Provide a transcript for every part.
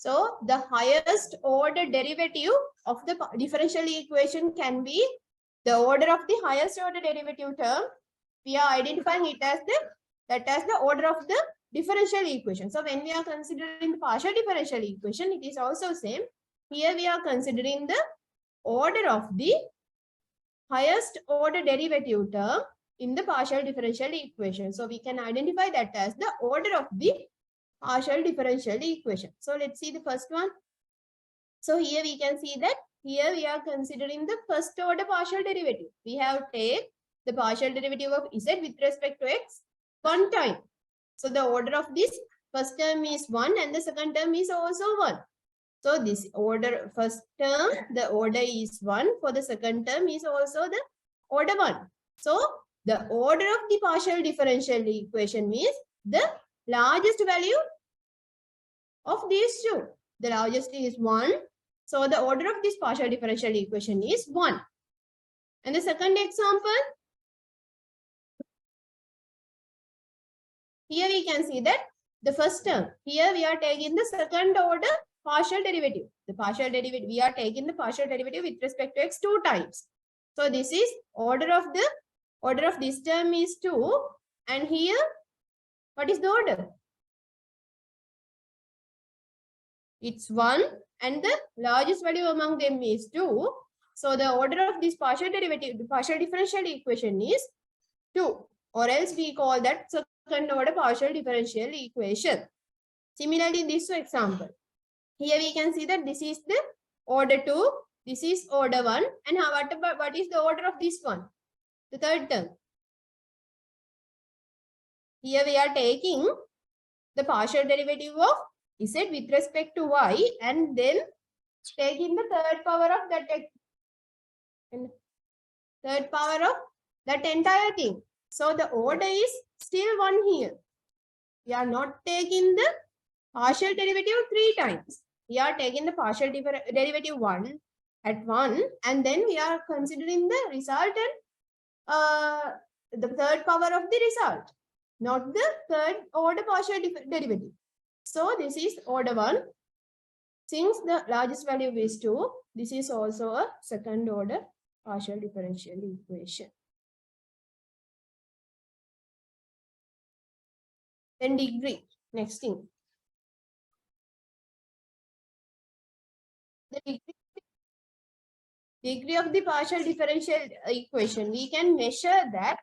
So the highest order derivative of the differential equation can be the order of the highest order derivative term. We are identifying it as the order of the differential equation. So when we are considering the partial differential equation, it is also same. Here we are considering the order of the highest order derivative term in the partial differential equation. So we can identify that as the order of the partial differential equation. So let's see the first one. So here we can see that here we are considering the first order partial derivative. We have taken the partial derivative of z with respect to x one time. So the order of this first term is 1 and the second term is also 1. So this order first term, the order is 1. For the second term is also the order 1. So the order of the partial differential equation means the largest value of these two. The largest is 1. So the order of this partial differential equation is 1. And the second example, here we can see that the first term, here we are taking the second order partial derivative. The partial derivative, we are taking the partial derivative with respect to x 2 times. So this is order of this term is 2. And here, what is the order? It's 1 and the largest value among them is 2. So the order of this partial derivative, the partial differential equation is 2, or else we call that second order partial differential equation. Similarly, in this example, here we can see that this is the order 2, this is order 1, and what is the order of this one? The third term. Here we are taking the partial derivative of z with respect to y and then taking the third power of that entire thing. So the order is still 1 here. We are not taking the partial derivative 3 times. We are taking the partial derivative 1 at 1 and then we are considering the resultant, the third power of the result, not the third order partial derivative. So this is order 1. Since the largest value is 2, this is also a second order partial differential equation. Then degree, next thing. The degree of the partial differential equation, we can measure that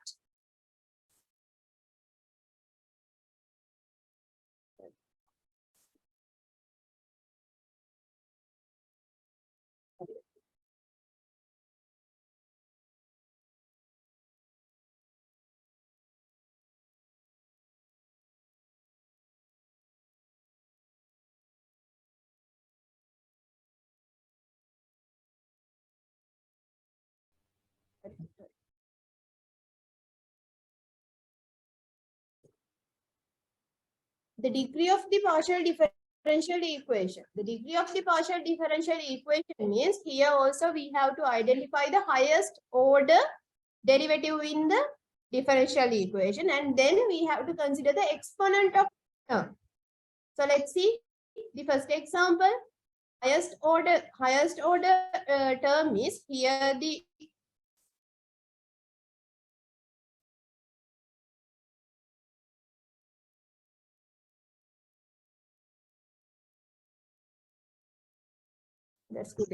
the degree of the partial differential equation. The degree of the partial differential equation means here also we have to identify the highest order derivative in the differential equation and then we have to consider the exponent of term. So let's see the first example. Highest order term is here the that's good.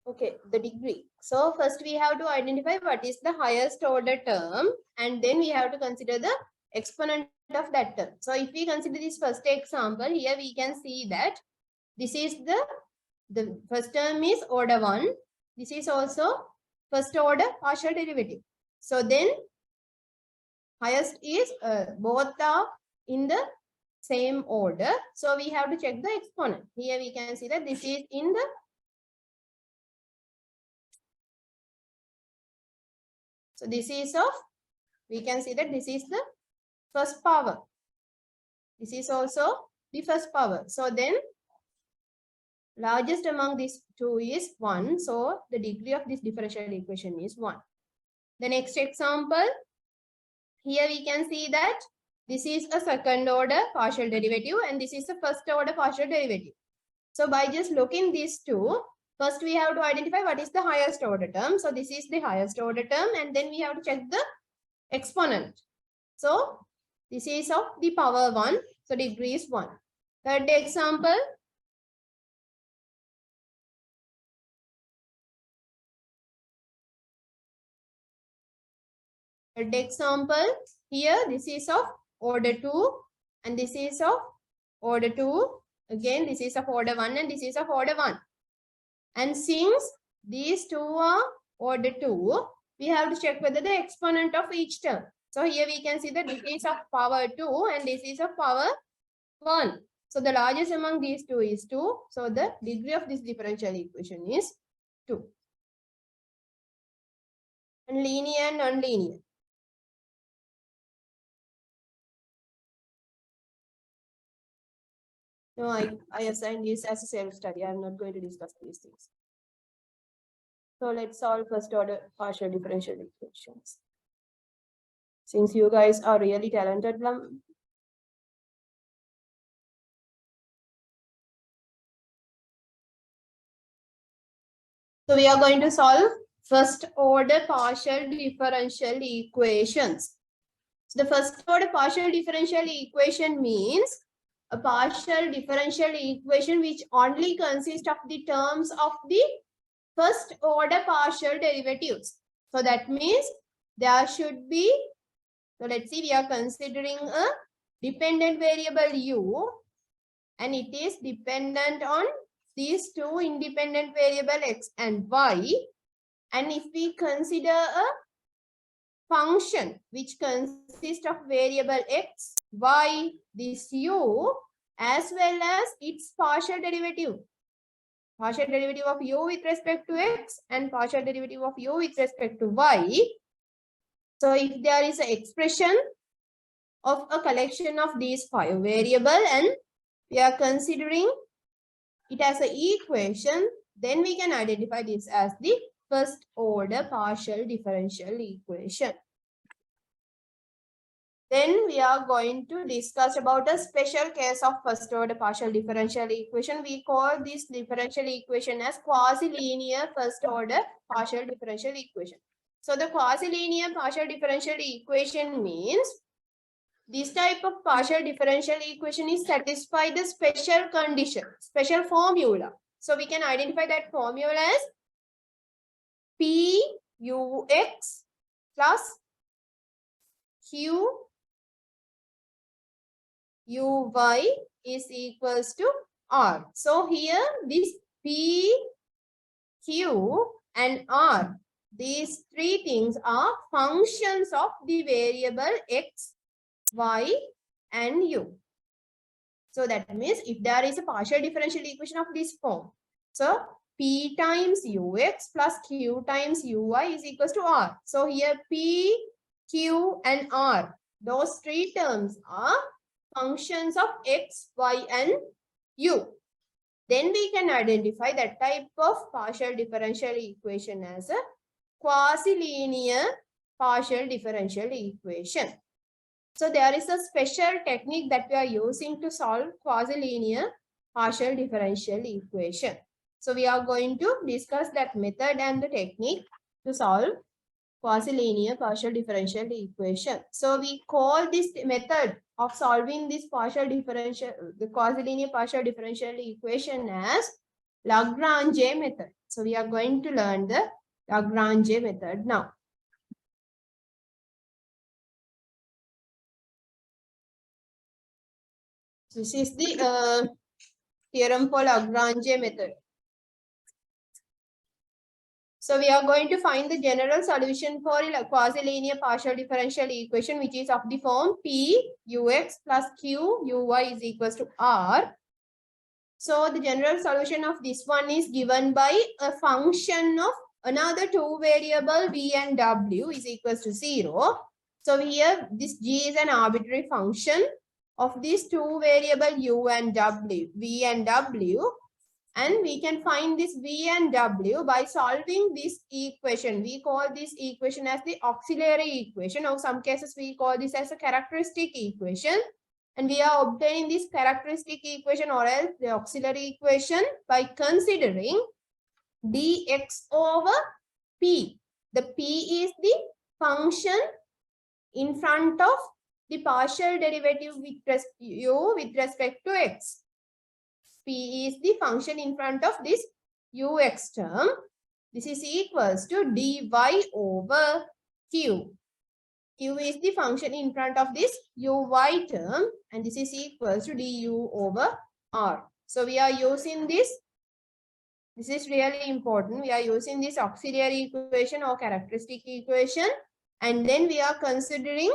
Okay, the degree. So first we have to identify what is the highest order term and then we have to consider the exponent of that term. So if we consider this first example, here we can see that this is the first term is order 1. This is also first order partial derivative. So then highest is both are in the same order. So we have to check the exponent. Here we can see that this is in the this is of, we can see that this is the first power. This is also the first power. So then largest among these two is 1. So the degree of this differential equation is 1. The next example, here we can see that this is a second order partial derivative and this is a first order partial derivative. So by just looking these two, first we have to identify what is the highest order term. So this is the highest order term and then we have to check the exponent. So this is of the power 1. So degree is 1. Third example. Third example. Here this is of order 2 and this is of order 2. Again this is of order 1 and this is of order 1. And since these two are order 2, we have to check whether the exponent of each term. So here we can see that this is of power 2 and this is of power 1. So the largest among these two is 2. So the degree of this differential equation is 2. And linear and nonlinear. No, I assigned this as a self-study. I'm not going to discuss these things. So let's solve first order partial differential equations. Since you guys are really talented, so we are going to solve first order partial differential equations. So the first order partial differential equation means a partial differential equation which only consists of the terms of the first order partial derivatives. So that means there should be, so let's see, we are considering a dependent variable u and it is dependent on these two independent variable x and y. And if we consider a function which consists of variable x, y, this u, as well as its partial derivative of u with respect to x and partial derivative of u with respect to y. So if there is an expression of a collection of these 5 variables and we are considering it as an equation, then we can identify this as the first order partial differential equation. Then we are going to discuss about a special case of first order partial differential equation. We call this differential equation as quasi-linear first order partial differential equation. So the quasi-linear partial differential equation means this type of partial differential equation is satisfy the special condition, special formula. So we can identify that formula as Pux plus Qy is equals to R. So here this P, Q and R, these three things are functions of the variable x, y and u. So that means if there is a partial differential equation of this form, so P times Ux plus Q times Uy is equals to R. So here P, Q and R, those three terms are functions of x, y and u. Then we can identify that type of partial differential equation as a quasi-linear partial differential equation. So there is a special technique that we are using to solve quasi-linear partial differential equation. So we are going to discuss that method and the technique to solve quasi-linear partial differential equation. So we call this method of solving this the quasi-linear partial differential equation as Lagrange method. So we are going to learn the Lagrange method now. This is the theorem for Lagrange method. So we are going to find the general solution for a quasi-linear partial differential equation, which is of the form P ux plus Q uy is equals to R. So the general solution of this one is given by a function of another two variable v and w is equals to 0. So here this g is an arbitrary function of these two variable u and w, v and w. And we can find this v and w by solving this equation. We call this equation as the auxiliary equation, or some cases we call this as a characteristic equation. And we are obtaining this characteristic equation or else the auxiliary equation by considering dx over p. The p is the function in front of the partial derivative with with respect to x. P is the function in front of this ux term. This is equals to dy over q. Q is the function in front of this uy term, and this is equals to du over r. So we are using this. This is really important. We are using this auxiliary equation or characteristic equation, and then we are considering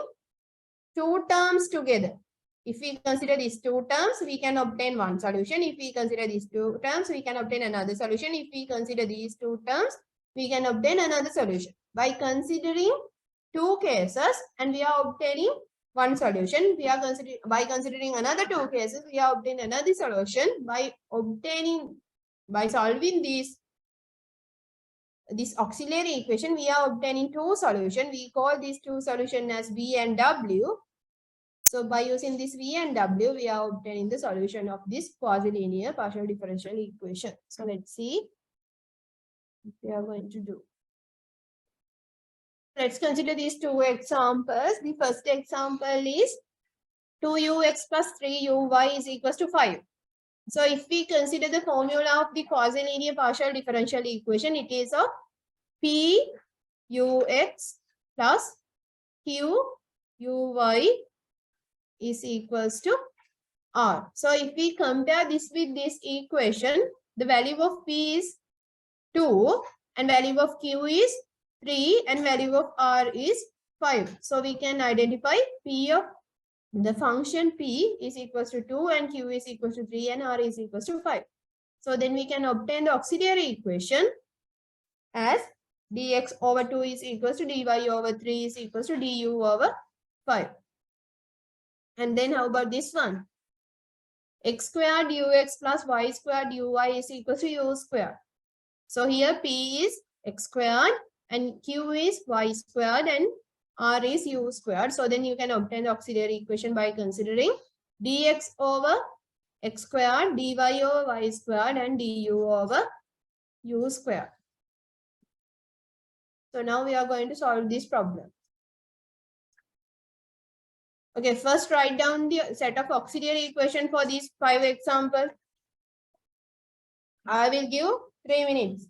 two terms together. If we consider these two terms, we can obtain one solution. If we consider these two terms, we can obtain another solution. If we consider these two terms, we can obtain another solution. By considering two cases and we are obtaining one solution, we are considering another two cases, we are obtaining another solution. By solving this auxiliary equation, we are obtaining two solutions. We call these two solutions as v and w. So by using this v and w, we are obtaining the solution of this quasi-linear partial differential equation. So let's see what we are going to do. Let's consider these two examples. The first example is 2ux plus 3uy is equals to 5. So if we consider the formula of the quasi-linear partial differential equation, it is of p ux plus q uy is equals to r. So if we compare this with this equation, the value of p is 2 and value of q is 3 and value of r is 5. So we can identify p of the function p is equals to 2 and q is equals to 3 and r is equals to 5. So then we can obtain the auxiliary equation as dx over 2 is equals to dy over 3 is equals to du over 5. And then how about this one? X squared ux plus y squared uy is equals to u squared. So here p is x squared and q is y squared and r is u squared. So then you can obtain the auxiliary equation by considering dx over x squared, dy over y squared and du over u squared. So now we are going to solve this problem. Okay, first write down the set of auxiliary equation for these 5 examples. I will give 3 minutes.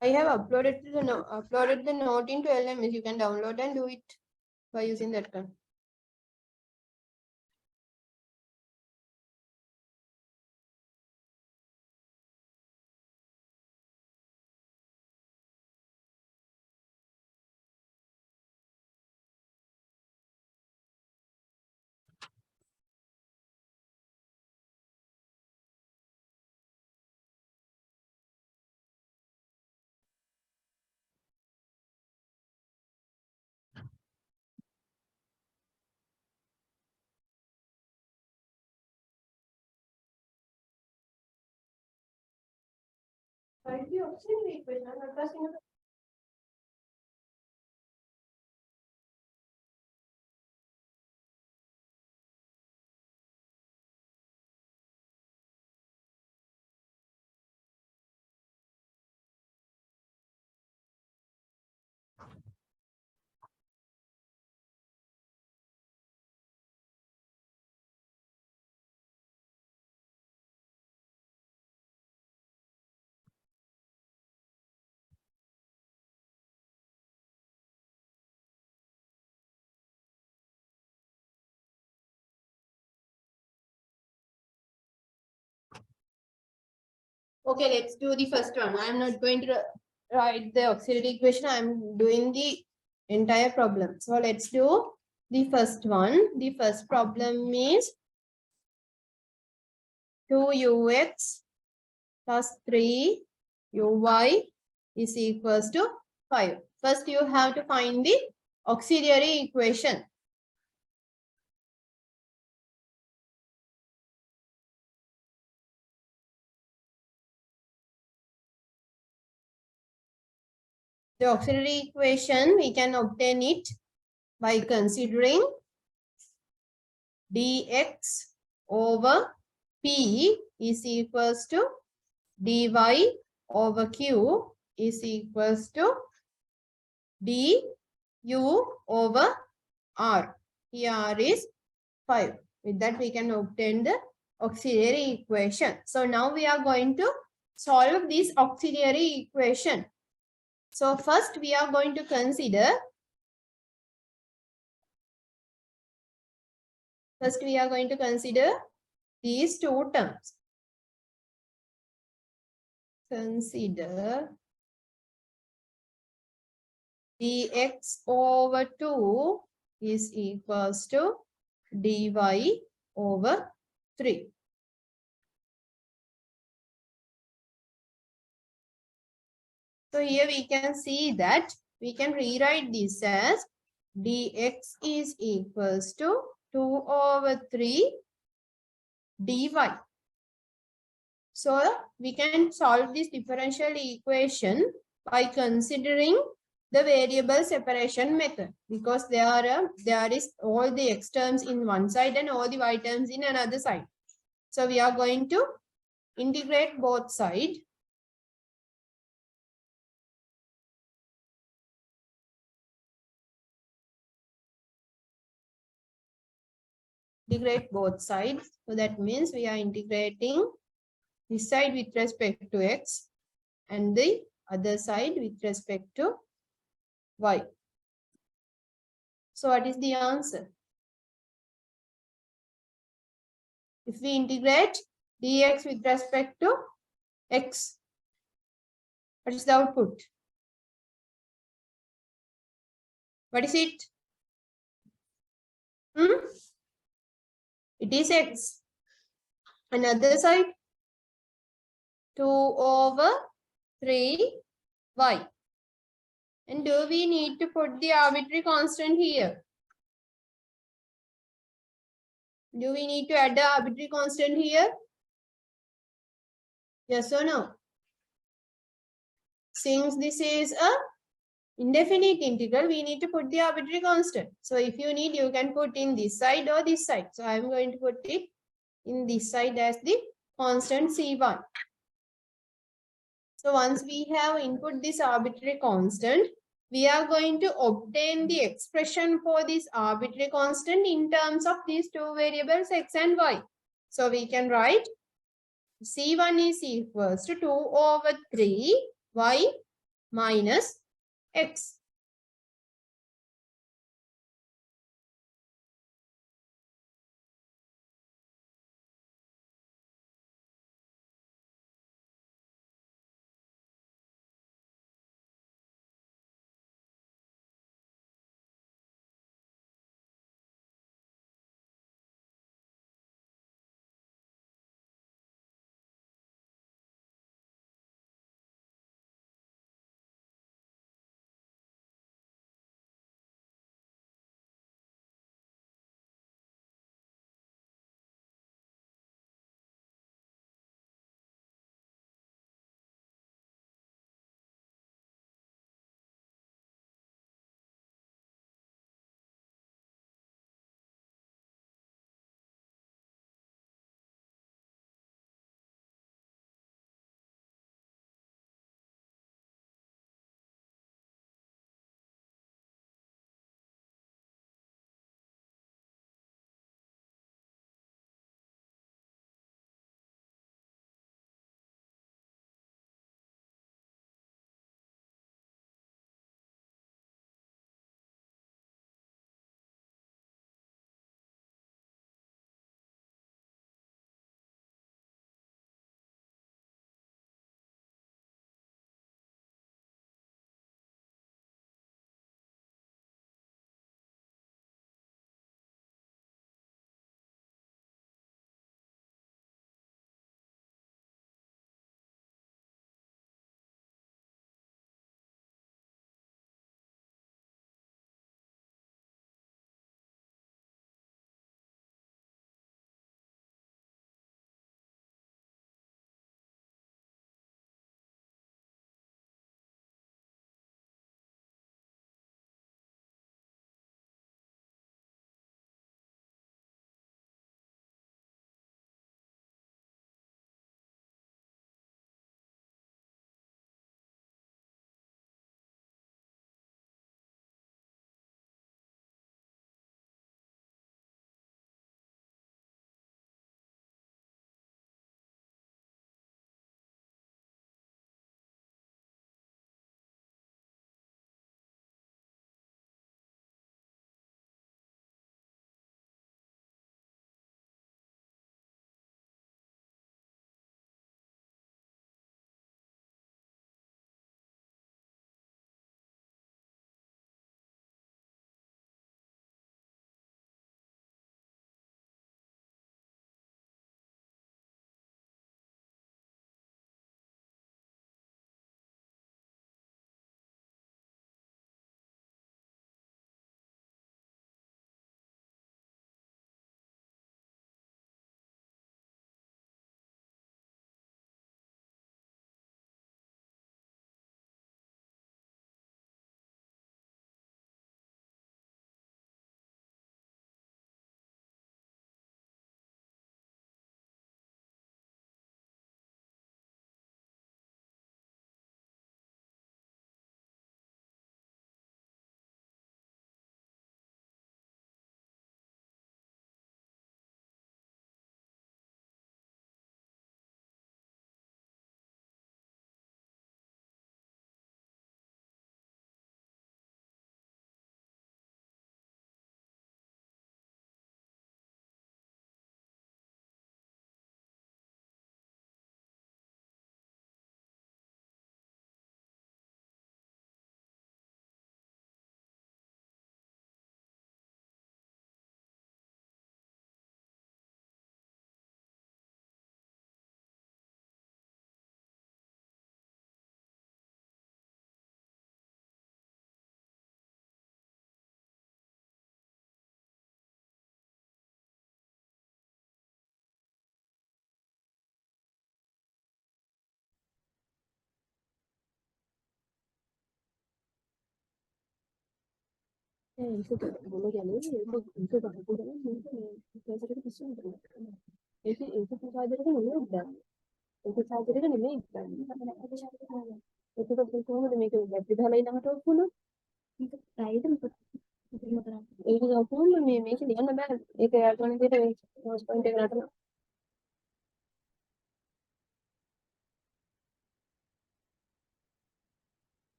I have uploaded the note into LMS. You can download and do it by using that one. Okay, let's do the first one. I'm not going to write the auxiliary equation. I'm doing the entire problem. So let's do the first one. The first problem is 2ux plus 3uy is equals to 5. First, you have to find the auxiliary equation. The auxiliary equation, we can obtain it by considering dx over p is equals to dy over q is equals to du over r. Here r is 5. With that, we can obtain the auxiliary equation. So now we are going to solve this auxiliary equation. So first we are going to consider these two terms. Consider dx over 2 is equals to dy over 3. So here we can see that we can rewrite this as dx is equals to 2 over 3 dy. So we can solve this differential equation by considering the variable separation method, because there is all the x terms in one side and all the y terms in another side. So we are going to integrate both sides. Integrate both sides. So that means we are integrating this side with respect to x and the other side with respect to y. So what is the answer? If we integrate dx with respect to x, what is the output? What is it? It is x. Another side, 2 over 3y. And do we need to put the arbitrary constant here? Do we need to add the arbitrary constant here? Yes or no? Since this is a indefinite integral, we need to put the arbitrary constant. So if you need, you can put in this side or this side. So I'm going to put it in this side as the constant C1. So once we have input this arbitrary constant, we are going to obtain the expression for this arbitrary constant in terms of these two variables x and y. So we can write C1 is equals to 2 over 3 y minus x.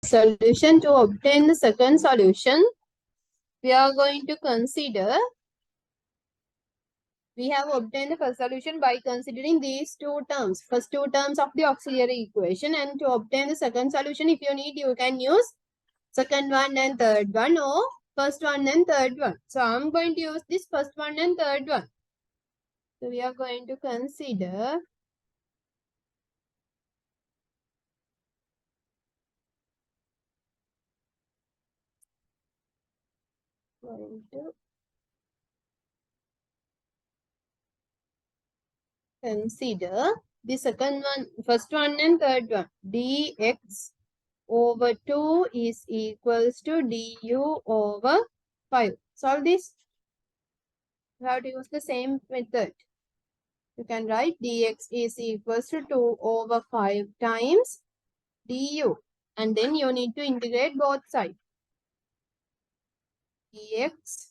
Solution to obtain the second solution, we are going to consider, we have obtained the first solution by considering these two terms, first two terms of the auxiliary equation, and to obtain the second solution, if you need, you can use second one and third one, or first one and third one. So I'm going to use this first one and third one. So we are going to consider the second one, first one and third one. Dx over 2 is equals to du over 5. Solve this. You have to use the same method. You can write dx is equals to 2 over 5 times du. And then you need to integrate both sides. Dx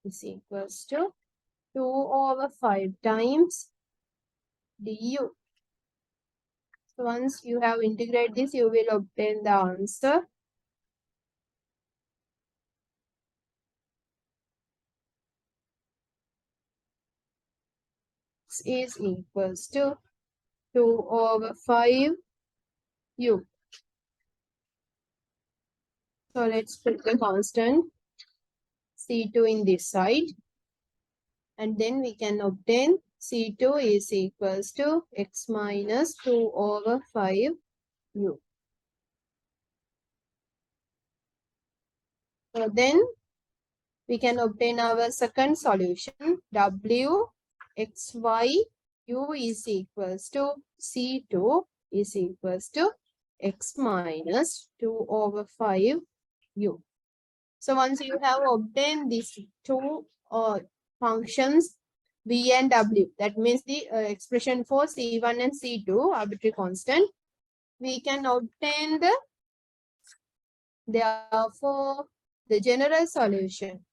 is equals to 2 over 5 times du. So once you have integrated this, you will obtain the answer. Is equals to 2 over 5 u. So let's put the constant C2 in this side. And then we can obtain C2 is equals to x minus 2 over 5 u. So then we can obtain our second solution. W xy u is equals to C2 is equals to x minus 2 over 5 u. So once you have obtained these two functions v and w, that means the expression for C1 and C2, arbitrary constant, we can obtain the, therefore, the general solution.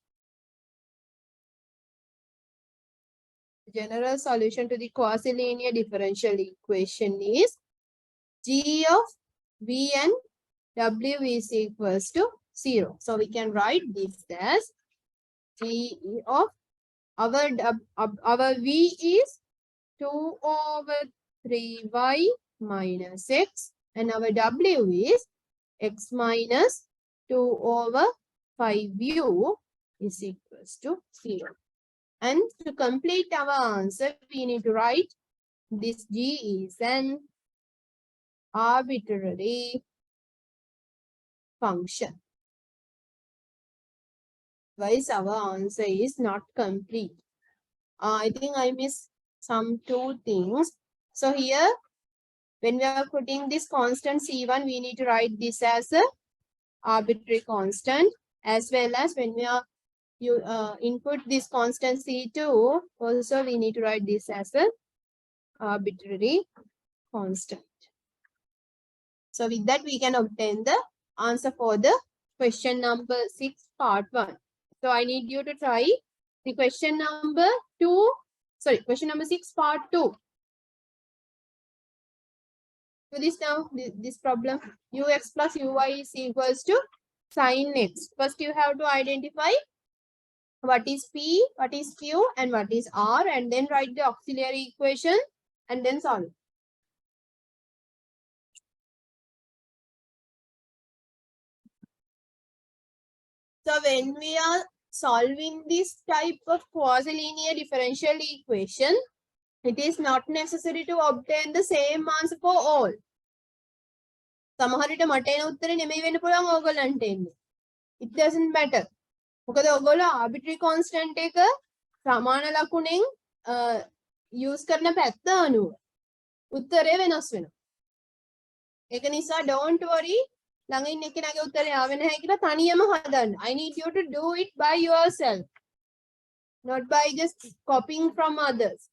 The general solution to the quasi-linear differential equation is g of v and w is equals to 0. So we can write this as g of our v is 2 over 3y minus x, and our w is x minus 2 over 5u is equals to 0. And to complete our answer, we need to write this g is an arbitrary function. Otherwise, our answer is not complete. I think I missed some two things. So here, when we are putting this constant C1, we need to write this as a arbitrary constant, as well as when we are input this constant C2, also we need to write this as a arbitrary constant. So with that, we can obtain the answer for the question number 6, part 1. So I need you to try the question number 6, part 2. Do this now, this problem. Ux plus uy is equals to sin x. First, you have to identify what is P, what is Q, and what is R, and then write the auxiliary equation and then solve. So when we are solving this type of quasi-linear differential equation, it is not necessary to obtain the same answer for all. සමහර විට මට එන උත්තරේ නෙමෙයි වෙන්න පුළුවන් ඕගොල්ලන්ට එන්නේ. It doesn't matter. මොකද ඔයගොල්ලෝ arbitrary constant එක සමාන ලකුණෙන් use කරන පැත්ත අනුව උත්තරේ වෙනස් වෙනවා. ඒක නිසා don't worry ළඟ ඉන්න එක්කෙනාගේ උත්තරේ ආවෙ නැහැ කියලා තනියම හදන්න. I need you to do it by yourself. Not by just copying from others.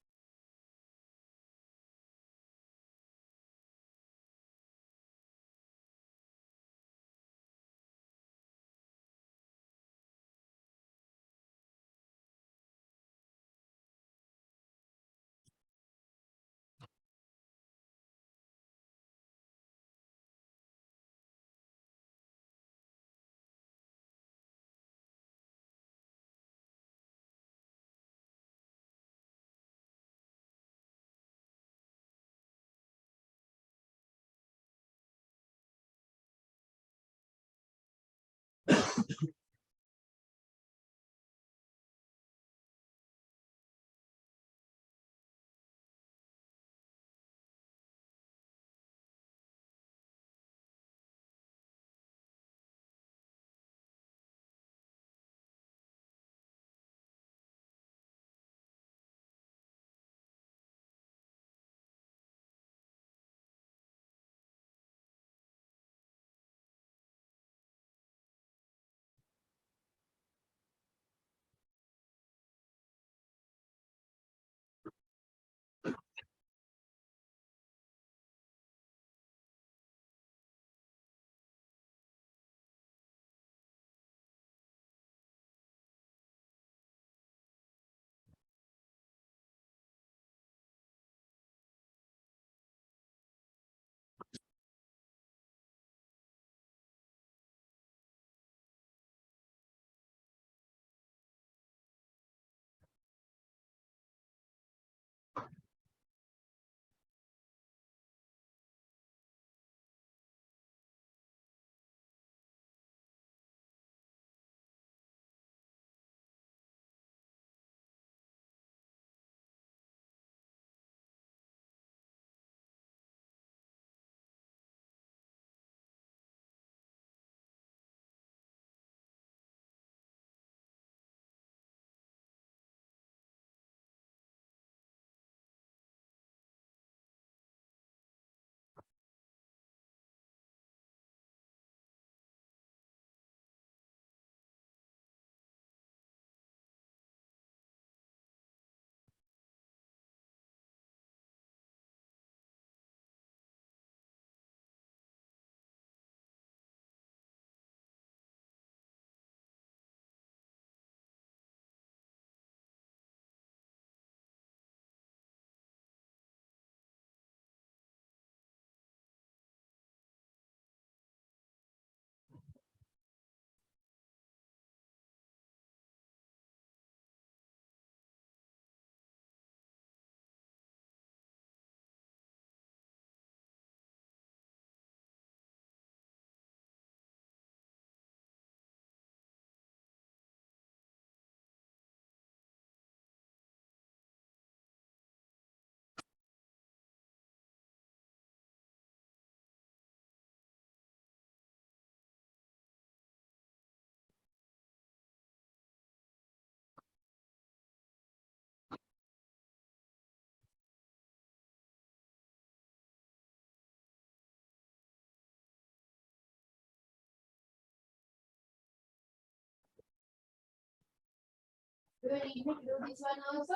Do you need me to do this one also?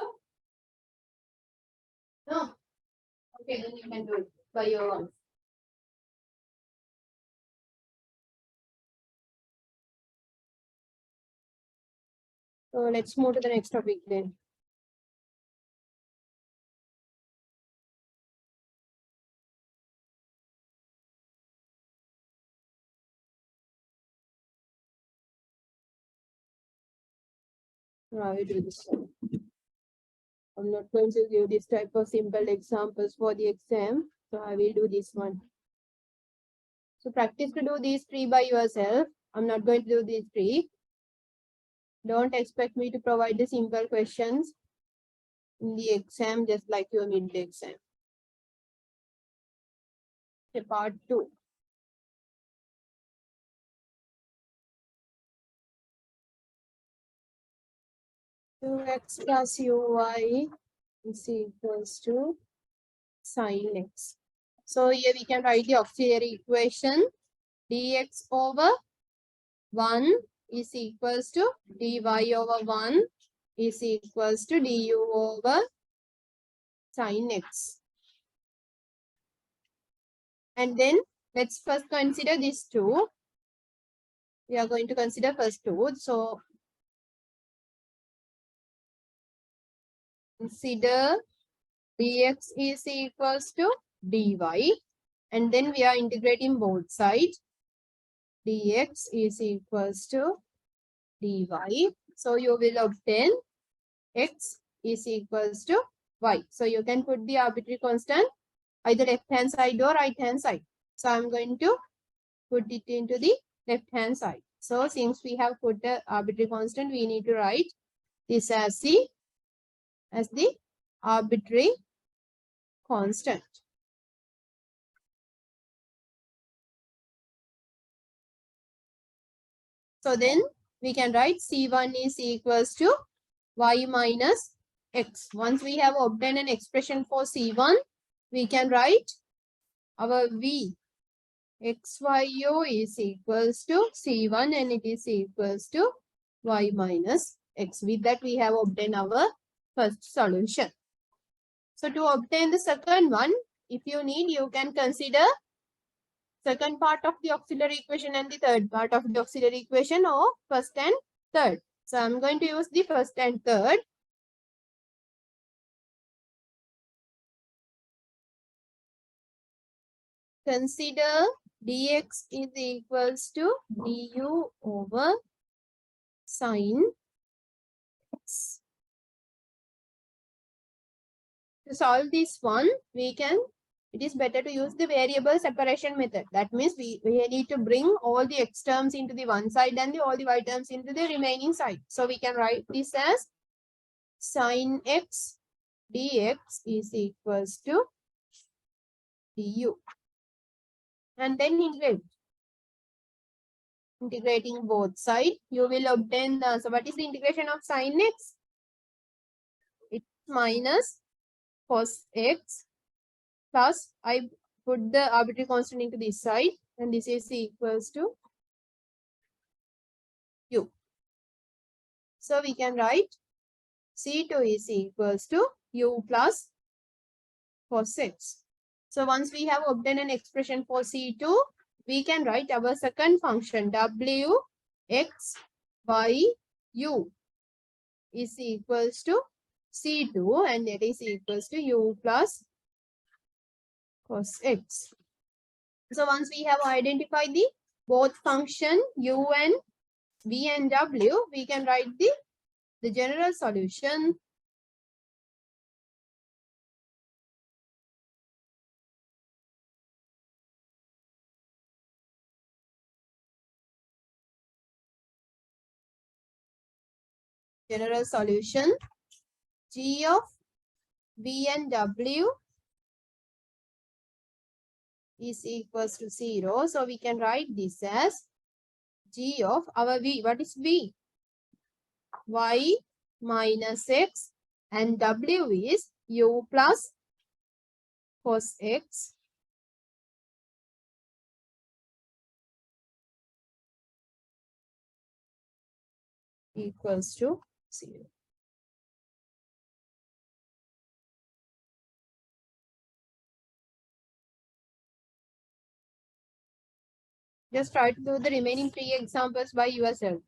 No? Okay, then you can do it by your own. So let's move to the next topic then. I will do this one. I'm not going to give this type of simple examples for the exam. So I will do this one. So practice to do these three by yourself. I'm not going to do these three. Don't expect me to provide the simple questions in the exam just like your mid exam. Okay, part 2. 2x plus uy is equals to sin x. So here we can write the auxiliary equation. Dx over 1 is equals to dy over 1 is equals to du over sin x. And then let's first consider these two. We are going to consider first two. So consider dx is equals to dy. And then we are integrating both sides. Dx is equals to dy. So you will obtain x is equals to y. So you can put the arbitrary constant either left hand side or right hand side. So I'm going to put it into the left hand side. So since we have put the arbitrary constant, we need to write this as the arbitrary constant. So then we can write C1 is equals to y minus x. Once we have obtained an expression for C1, we can write our V xyu is equals to C1 and it is equals to y minus x. With that, we have obtained our first solution. So to obtain the second one, if you need, you can consider second part of the auxiliary equation and the third part of the auxiliary equation, or first and third. So I'm going to use the first and third. Consider dx is equals to du over sin x. To solve this one, it is better to use the variable separation method. That means we need to bring all the x terms into the one side and all the y terms into the remaining side. So we can write this as sin x dx is equals to du. And then integrating both sides, you will obtain the, so what is the integration of sin x? It's minus cos x plus I put the arbitrary constant into this side and this is equals to u. So we can write C2 is equals to u plus cos x. So once we have obtained an expression for C2, we can write our second function w x y u is equals to C2 and it is equals to u plus cos x. So once we have identified the both function u and v and w, we can write the general solution. General solution g of v and w is equals to 0. So we can write this as g of our v. What is v? Y minus x and w is u plus cos x equals to 0. Just try to do the remaining 3 examples by yourself.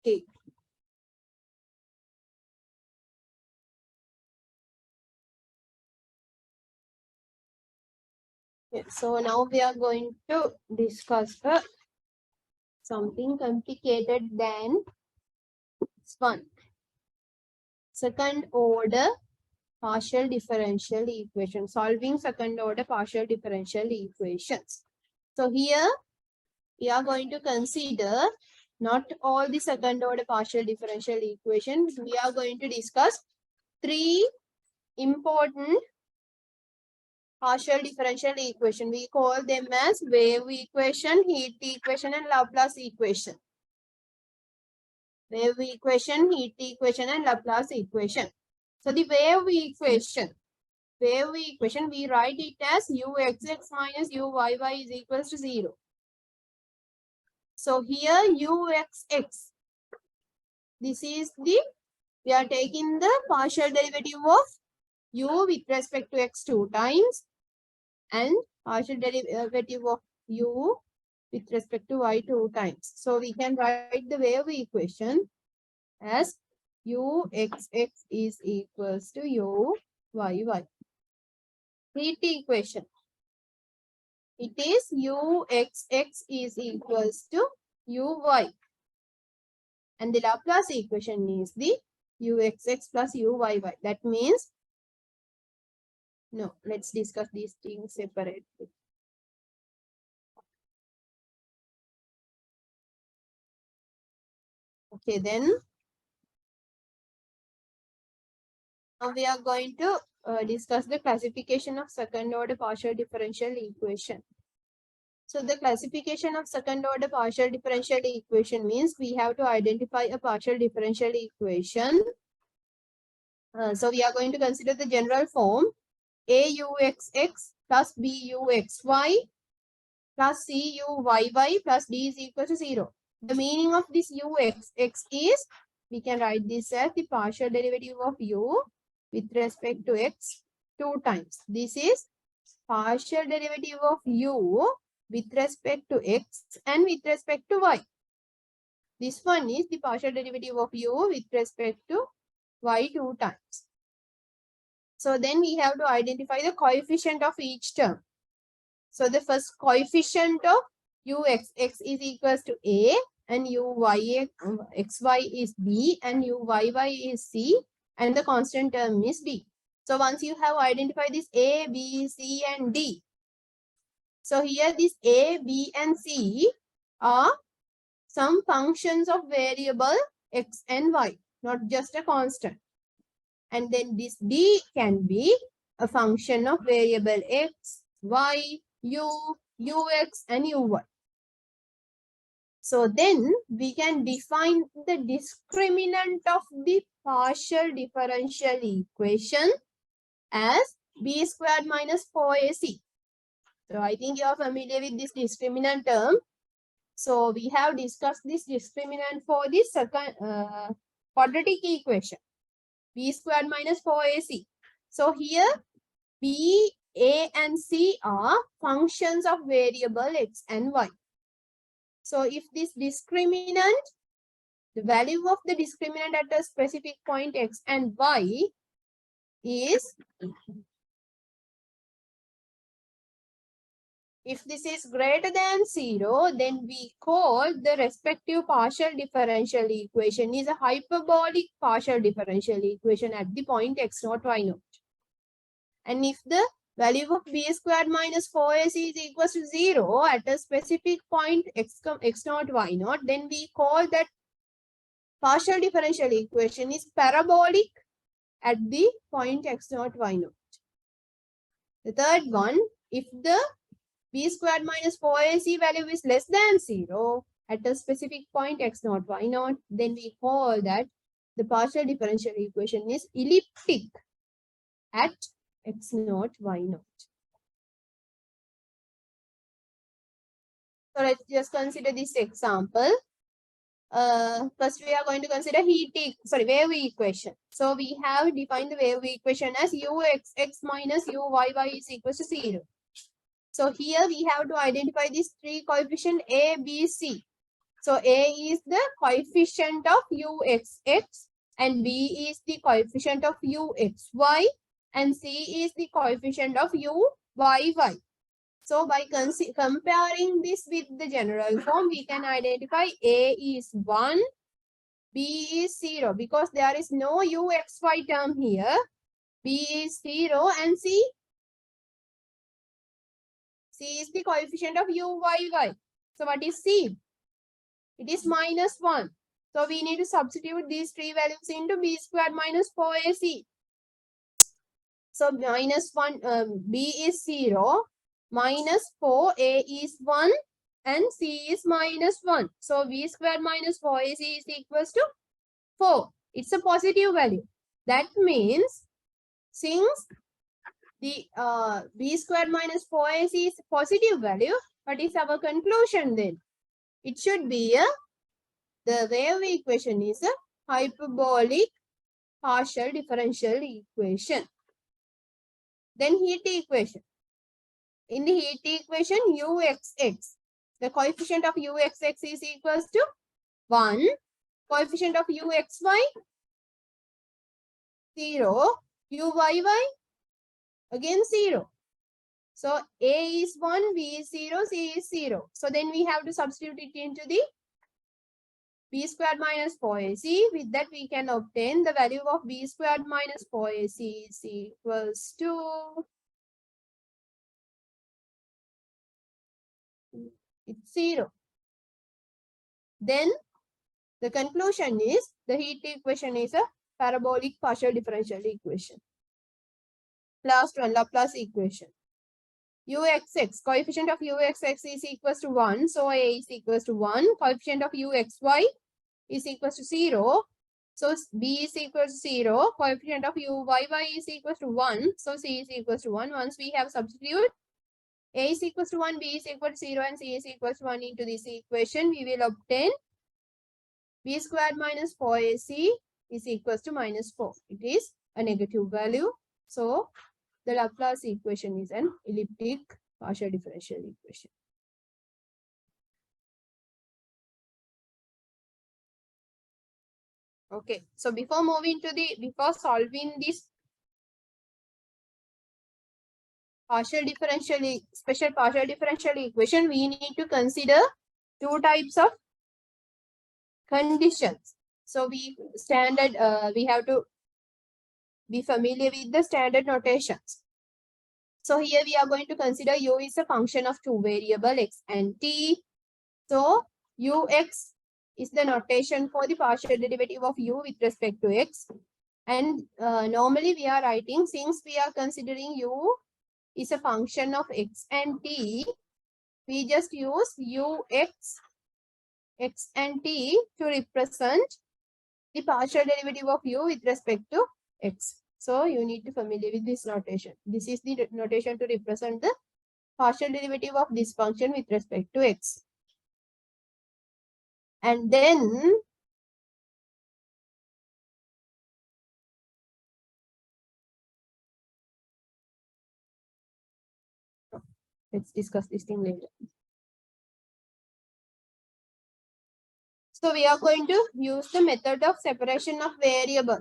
T. So now we are going to discuss something complicated than this one. Second order partial differential equation. Solving second order partial differential equations. So here we are going to consider not all the second order partial differential equations. We are going to discuss three important partial differential equation. We call them as wave equation, heat equation, and Laplace equation. Wave equation, heat equation, and Laplace equation. So the wave equation, we write it as uxx minus uyy is equals to 0. So here uxx, this is the, we are taking the partial derivative of u with respect to x 2 times and partial derivative of u with respect to y 2 times. So we can write the wave equation as uxx is equals to uyy. Heat equation, it is uxx is equals to uy. And the Laplace equation is the uxx plus uyy. That means, no, let's discuss these things separately. Okay, then now we are going to discuss the classification of second order partial differential equation. So the classification of second order partial differential equation means we have to identify a partial differential equation. So we are going to consider the general form auxx plus buxy plus cuyy plus d is equal to 0. The meaning of this uxx is, we can write this as the partial derivative of u with respect to x 2 times. This is partial derivative of u with respect to x and with respect to y. This one is the partial derivative of u with respect to y 2 times. So then we have to identify the coefficient of each term. So the first coefficient of uxx is equals to a and xy is b and uyy is c and the constant term is d. So once you have identified this a, b, c and d. So here this a, b and c are some functions of variable x and y, not just a constant. And then this d can be a function of variable x, y, u, ux and uy. So then we can define the discriminant of the partial differential equation as b squared minus 4ac. So I think you are familiar with this discriminant term. So we have discussed this discriminant for the second quadratic equation, b squared minus 4ac. So here b, a and c are functions of variable x and y. So if this discriminant, the value of the discriminant at a specific point x and y is, if this is greater than 0, then we call the respective partial differential equation is a hyperbolic partial differential equation at the point x naught, y naught. And if the value of b squared minus 4ac is equals to 0 at a specific point x naught, y naught, then we call that partial differential equation is parabolic at the point x naught, y naught. The third one, if the b squared minus 4ac value is less than 0 at a specific point x naught, y naught, then we call that the partial differential equation is elliptic at x naught, y naught. So let's just consider this example. First we are going to consider wave equation. So we have defined the wave equation as uxx minus uyy is equals to 0. So here we have to identify these three coefficients a, b, c. So A is the coefficient of uxx and B is the coefficient of uxy and C is the coefficient of uyy. So by comparing this with the general form, we can identify A is 1, B is 0 because there is no uxy term here. B is 0 and C is the coefficient of uyy. So what is C? It is -1. So we need to substitute these three values into b squared minus 4ac. So -1, b is 0, -4a is 1 and c is -1. So b squared minus 4ac is equals to 4. It's a positive value. That means since the b squared minus 4ac is a positive value, what is our conclusion then? It should be the wave equation is a hyperbolic partial differential equation. Then heat equation. In the heat equation, uxx, the coefficient of uxx is equals to 1. Coefficient of uxy, 0. Uyy, again 0. So A is 1, B is 0, C is 0. So then we have to substitute it into the b squared minus 4ac. With that, we can obtain the value of b squared minus 4ac is equals to, it's 0. Then the conclusion is the heat equation is a parabolic partial differential equation. Last one, Laplace equation. Uxx, coefficient of uxx is equals to 1. So A is equals to 1. Coefficient of uxy is equals to 0. So B is equals to 0. Coefficient of uyy is equals to 1. So C is equals to 1. Once we have substituted A is equals to 1, B is equal to 0 and C is equals to 1 into this equation, we will obtain b squared minus 4ac is equals to -4. It is a negative value. So the Laplace equation is an elliptic partial differential equation. Okay, so before solving this special partial differential equation, we need to consider two types of conditions. So we have to be familiar with the standard notations. So here we are going to consider u is a function of two variables x and t. So ux is the notation for the partial derivative of u with respect to x. And normally we are writing, since we are considering u is a function of x and t, we just use ux, x and t to represent the partial derivative of u with respect to x. So you need to familiar with this notation. This is the notation to represent the partial derivative of this function with respect to x. And then let's discuss this thing later. So we are going to use the method of separation of variable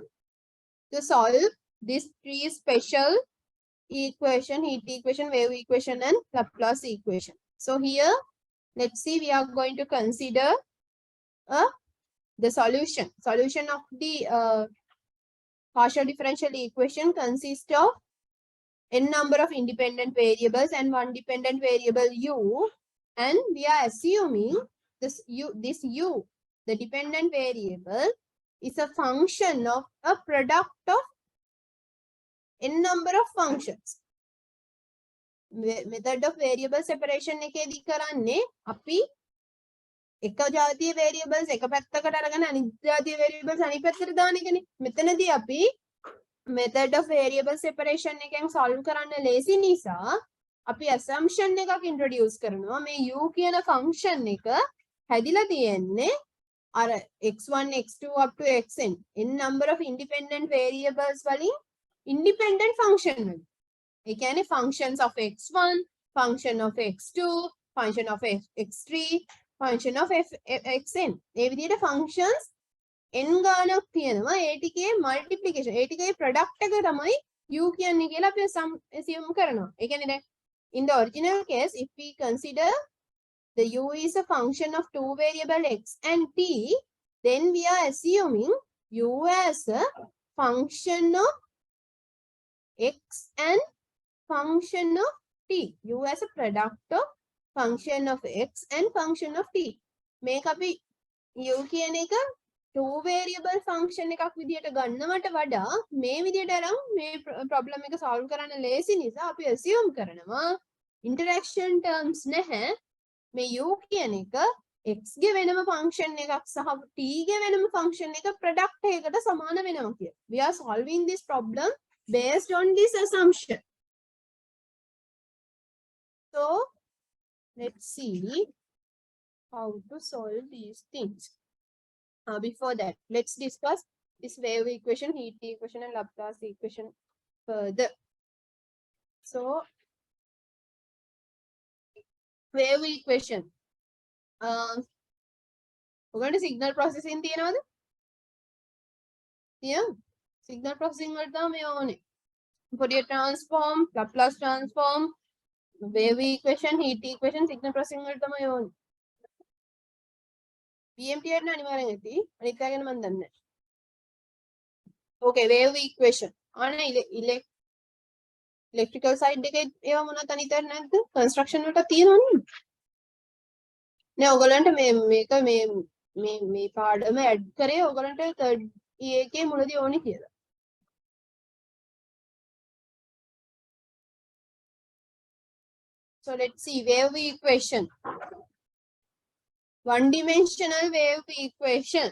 to solve these three special equation, heat equation, wave equation, and Laplace equation. So here, let's see, we are going to consider the solution. Solution of the partial differential equation consists of n number of independent variables and one dependent variable u, and we are assuming this u, the dependent variable, is a function of a product of n number of functions. Method of variable separation එකේදී කරන්නේ අපි එක ජාතිය variables එක පැත්තකට අරගෙන අනිත් ජාතිය variables අනිත් පැත්තට දාන එකනේ. මෙතනදී අපි method of variable separation එකෙන් solve කරන්න ලේසි නිසා අපි assumption එකක් introduce කරනවා. මේ u කියන function එක හැදිලා තියෙන්නේ අර x1 x2 up to xn n number of independent variables වලින් independent function වලින්. ඒ කියන්නේ functions of x1, function of x2, function of x3, function of xn. ඒ විදිහට functions n ගානක් තියෙනවා. ඒ ටිකේ multiplication ඒ ටිකේ product එක තමයි u කියන්නේ කියලා අපි assume කරනවා. ඒ කියන්නේ දැන් in the original case if we consider the u is a function of two variable x and t, then we are assuming u as a function of x and function of t. u as a product of function of x and function of t. මේක අපි u කියන එක two variable function එකක් විදියට ගන්නවට වඩා මේ විදියට අරන් මේ problem එක solve කරන්න ලේසි නිසා අපි assume කරනවා interaction terms නැහැ. මේ u කියන එක x ගේ වෙනම function එකක් සහ t ගේ වෙනම function එක product එකකට සමාන වෙනවා කියලා. We are solving this problem based on this assumption. So let's see how to solve these things. Before that, let's discuss this wave equation, heat equation, and Laplace equation further. So, wave equation. We're going to signal processing. Yeah, signal processing. Fourier transform, Laplace transform, wave equation, heat equation, signal processing. BMT එකේ අනිවාර්යෙන් ඇති අනිත් එක ගැන මම දන්නේ නැහැ. Okay, wave equation. අනේ electrical side එකේ ඒවා මොනවද අනිතර නැද්ද? construction වලට තියෙනවනේ. නෑ ඔයගලන්ට මේක මේ පාඩම ඇඩ් කරේ ඔයගලන්ට third year එකේ මුලදී ඕනේ කියලා. So let's see wave equation. One-dimensional wave equation.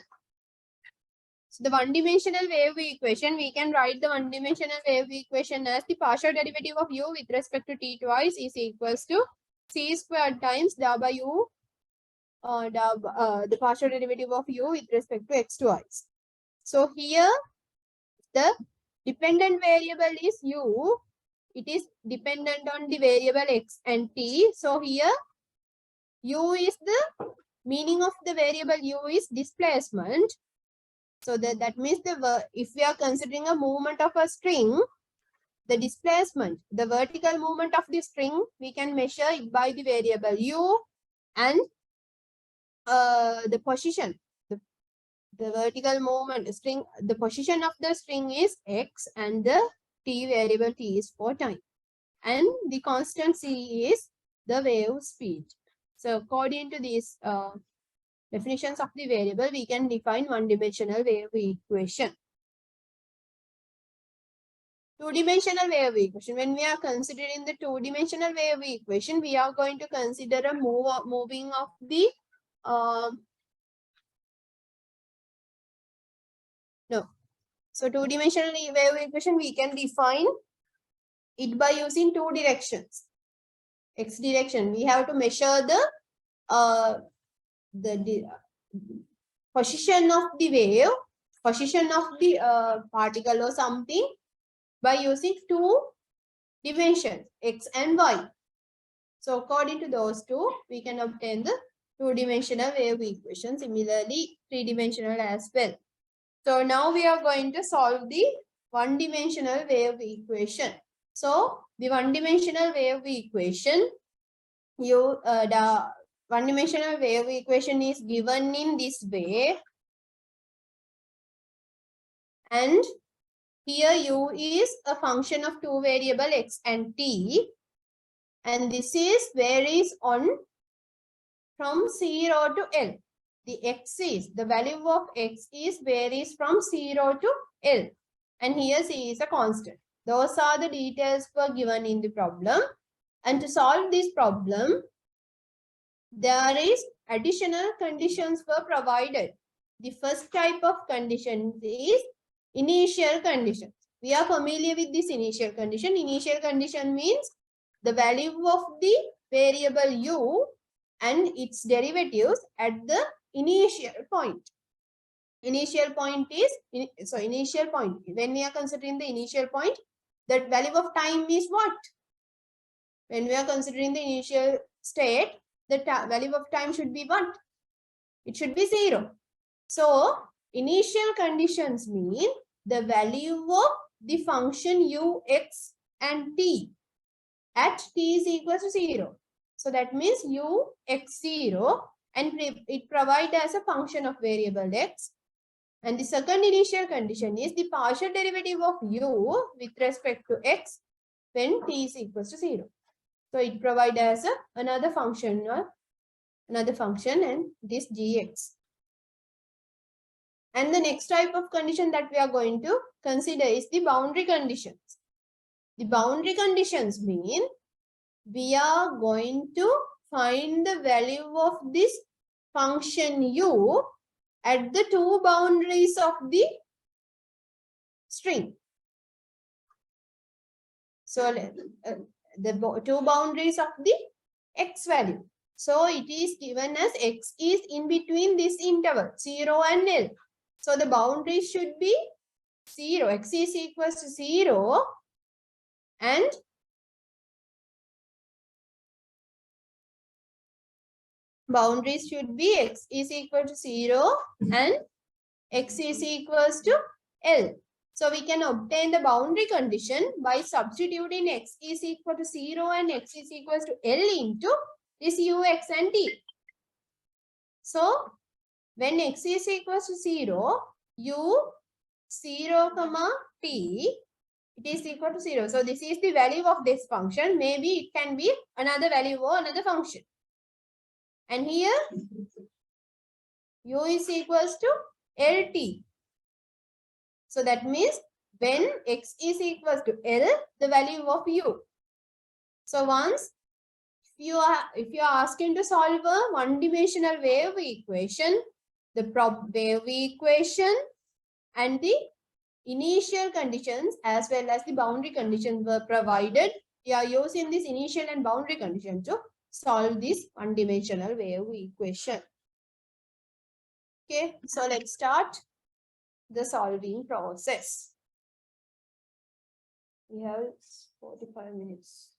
So the one-dimensional wave equation, we can write the one-dimensional wave equation as the partial derivative of u with respect to t twice is equals to c squared times dou by u, the partial derivative of u with respect to x twice. So here the dependent variable is u. It is dependent on the variable x and t. So here u is the meaning of the variable u is displacement. So that means if we are considering a movement of a string, the displacement, the vertical movement of the string, we can measure it by the variable u and the position. The vertical movement string, the position of the string is x and the t variable t is for time. And the constant c is the wave speed. So according to these definitions of the variable, we can define one-dimensional wave equation. Two-dimensional wave equation. When we are considering the two-dimensional wave equation, we are going to consider a moving of the So two-dimensional wave equation, we can define it by using two directions. X direction, we have to measure the position of the wave, position of the particle or something by using two dimensions, x and y. So according to those two, we can obtain the two-dimensional wave equation. Similarly, three-dimensional as well. So now we are going to solve the one-dimensional wave equation. So the one-dimensional wave equation, the one-dimensional wave equation is given in this way. And here u is a function of two variable x and t. And this is varies on from 0 to L. The x is, the value of x is varies from 0 to L. And here c is a constant. Those are the details were given in the problem. And to solve this problem, there is additional conditions were provided. The first type of condition is initial conditions. We are familiar with this initial condition. Initial condition means the value of the variable u and its derivatives at the initial point. Initial point is, initial point. When we are considering the initial point, that value of time is what? When we are considering the initial state, the value of time should be what? It should be 0. So initial conditions mean the value of the function u, x and t at t is equal to 0. So that means u x0 and it provides as a function of variable x. And the second initial condition is the partial derivative of u with respect to x when t is equal to 0. So it provides as another function and this gx. And the next type of condition that we are going to consider is the boundary conditions. The boundary conditions mean we are going to find the value of this function u at the two boundaries of the string. So the two boundaries of the x value. So it is given as x is in between this interval 0 and L. So the boundary should be 0. X is equals to 0 and boundaries should be x is equal to 0 and x is equals to L. So we can obtain the boundary condition by substituting x is equal to 0 and x is equals to L into this u, x and t. So when x is equals to 0, u 0 comma t, it is equal to 0. So this is the value of this function. Maybe it can be another value or another function. And here u is equals to LT. So that means when x is equals to L, the value of u. So once if you are asking to solve a one-dimensional wave equation, the wave equation and the initial conditions as well as the boundary conditions were provided. We are using this initial and boundary condition to solve this one-dimensional wave equation. Okay, so let's start the solving process. We have 45 minutes.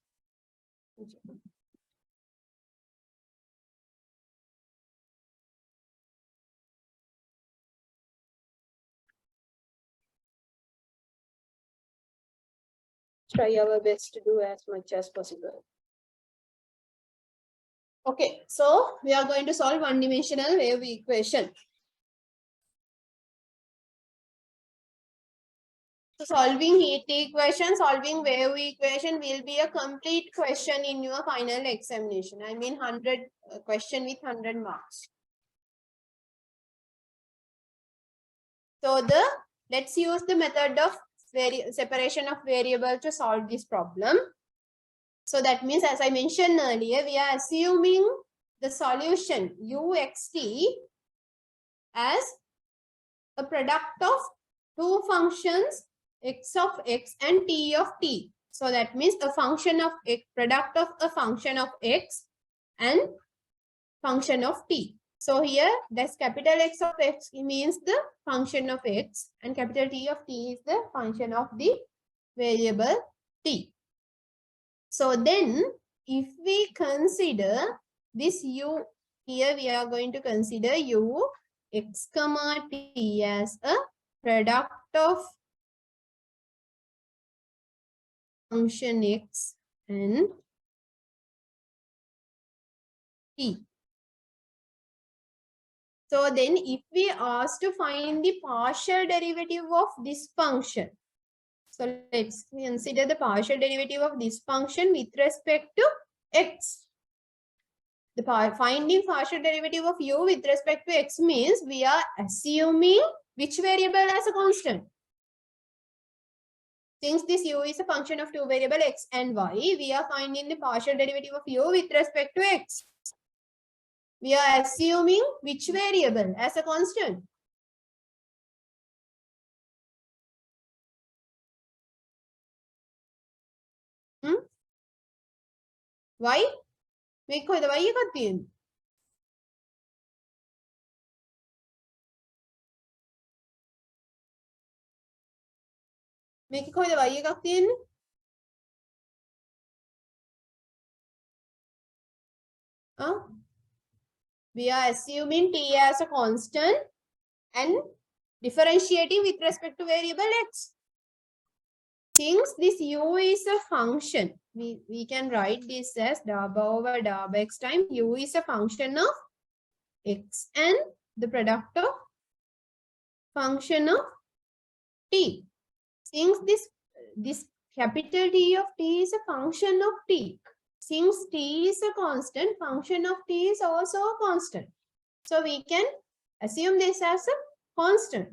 Try our best to do as much as possible. Okay, so we are going to solve one-dimensional wave equation. So solving heat equation, solving wave equation will be a complete question in your final examination. I mean 100 question with 100 marks. So let's use the method of separation of variable to solve this problem. So that means, as I mentioned earlier, we are assuming the solution uxt as a product of two functions x of x and t of t. So that means a function of x, product of a function of x and function of t. So here this capital X of x means the function of x and capital T of t is the function of the variable t. So then if we consider this u, here we are going to consider u x comma t as a product of function x and t. So then if we ask to find the partial derivative of this function, so let's consider the partial derivative of this function with respect to x. The finding partial derivative of u with respect to x means we are assuming which variable as a constant. Since this u is a function of two variables x and y, we are finding the partial derivative of u with respect to x. We are assuming which variable as a constant? Y? මේක කොහෙද y එකක් තියෙන්නේ? මේක කොහෙද y එකක් තියෙන්නේ? We are assuming t as a constant and differentiating with respect to variable x. Since this u is a function, we can write this as dou over dou x times u is a function of x and the product of function of t. Since this capital T of t is a function of t. Since t is a constant, function of t is also a constant. So we can assume this as a constant.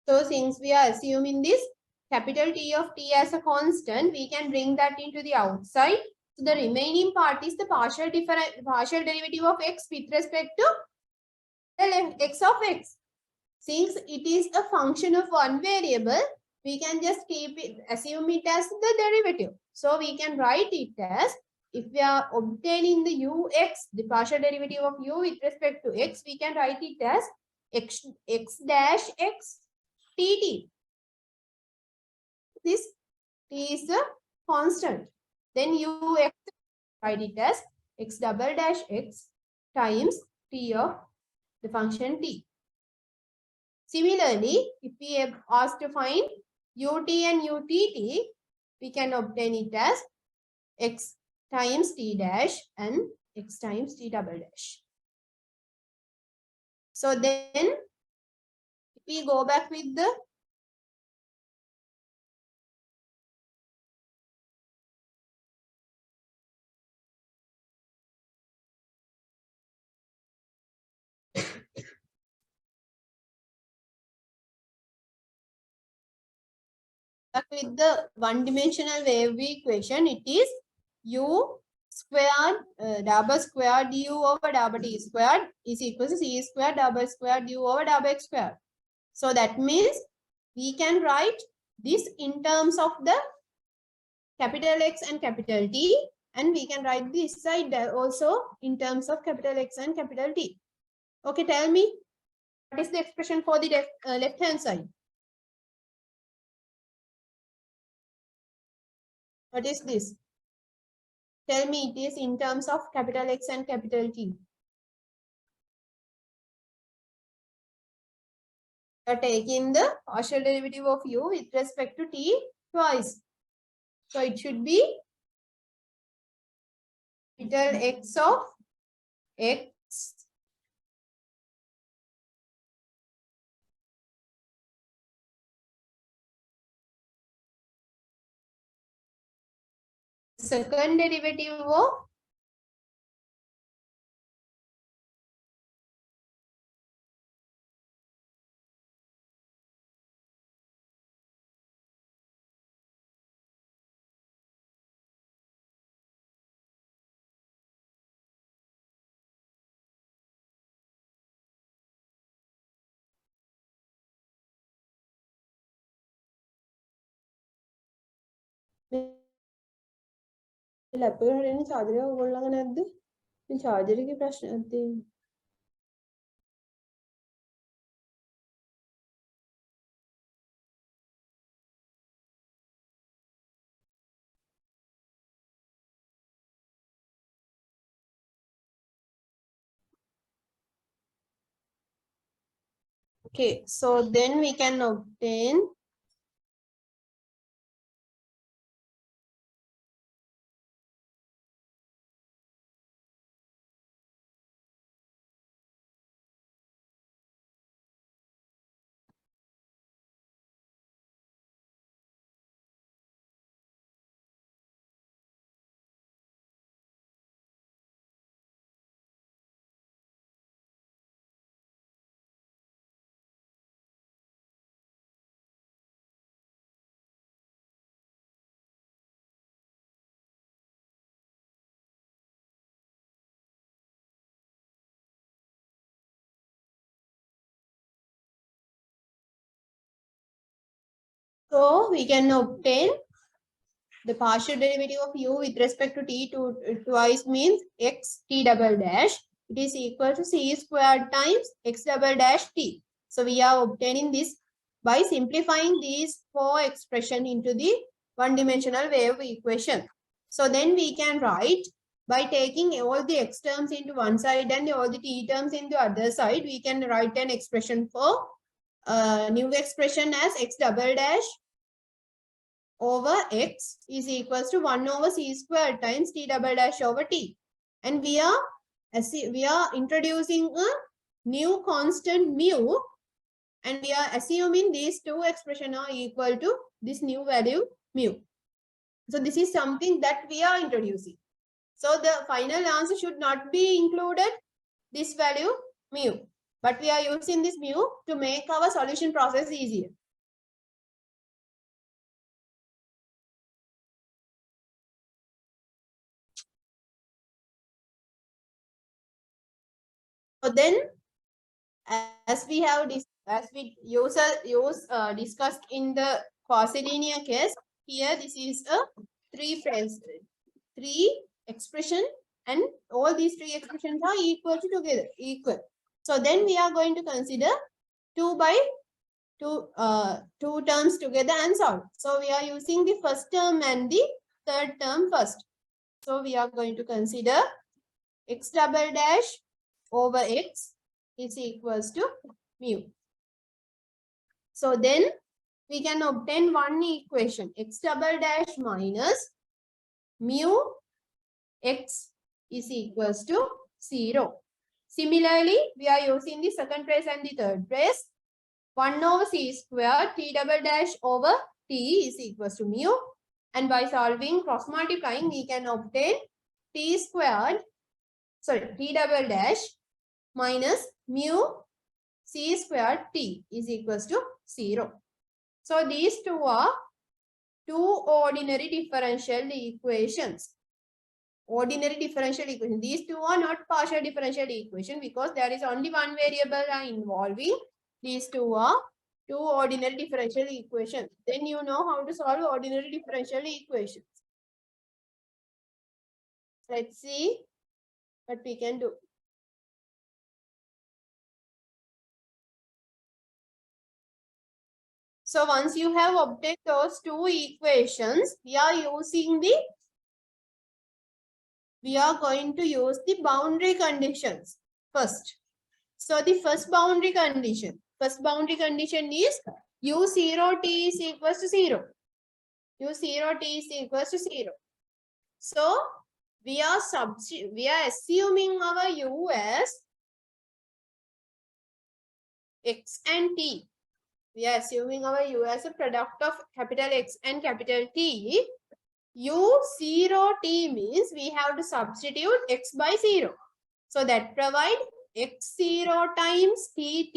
So since we are assuming this capital T of t as a constant, we can bring that into the outside. So the remaining part is the partial derivative of x with respect to the x of x. Since it is a function of one variable, we can just assume it as the derivative. So we can write it as, if we are obtaining the ux, the partial derivative of u with respect to x, we can write it as x dash x tt. This t is a constant. Then ux, write it as x double dash x times t of the function t. Similarly, if we are asked to find ut and utt, we can obtain it as x times t dash and x times t double dash. So then, if we go back with the one-dimensional wave equation, it is u squared double squared du over double t squared is equal to c squared double squared du over double x squared. So that means we can write this in terms of the capital X and capital T, and we can write this side also in terms of capital X and capital T. Okay, tell me, what is the expression for the left hand side? What is this? Tell me, it is in terms of capital X and capital T. You are taking the partial derivative of u with respect to t twice. So it should be capital X of x second derivative of laptop එකේ charger එක ඔයගොල්ලෝ ළඟ නැද්ද? මේ charger එකේ ප්‍රශ්නයක් තියෙනවා. Okay, so then we can obtain So we can obtain the partial derivative of u with respect to t twice means x t double dash. It is equal to c squared times x double dash t. So we are obtaining this by simplifying these four expressions into the one-dimensional wave equation. So then we can write by taking all the x terms into one side and all the t terms into the other side, we can write an expression for new expression as x double dash over x is equals to 1 over c squared times t double dash over t. And we are introducing a new constant mu, and we are assuming these two expressions are equal to this new value mu. So this is something that we are introducing. So the final answer should not be included this value mu, but we are using this mu to make our solution process easier. So then, as we discussed in the quasi-linear case, here this is a three expression, and all these three expressions are equal together. So then we are going to consider two terms together and solve. So we are using the first term and the third term first. So we are going to consider x double dash over x is equals to mu. So then we can obtain one equation, x double dash minus mu x is equals to 0. Similarly, we are using the second place and the third place. 1 over c squared t double dash over t is equals to mu. And by solving cross multiplying, we can obtain t double dash minus mu c squared t is equals to 0. So these two are two ordinary differential equations. These two are not partial differential equation because there is only one variable involving. These two are two ordinary differential equations. Then you know how to solve ordinary differential equations. Let's see what we can do. So once you have obtained those two equations, we are going to use the boundary conditions first. So the first boundary condition is u0 t is equals to 0. u0 t is equals to 0. So we are assuming our u as x and t. We are assuming our u as a product of capital X and capital T. u0 t means we have to substitute x by 0. So that provides x0 times tt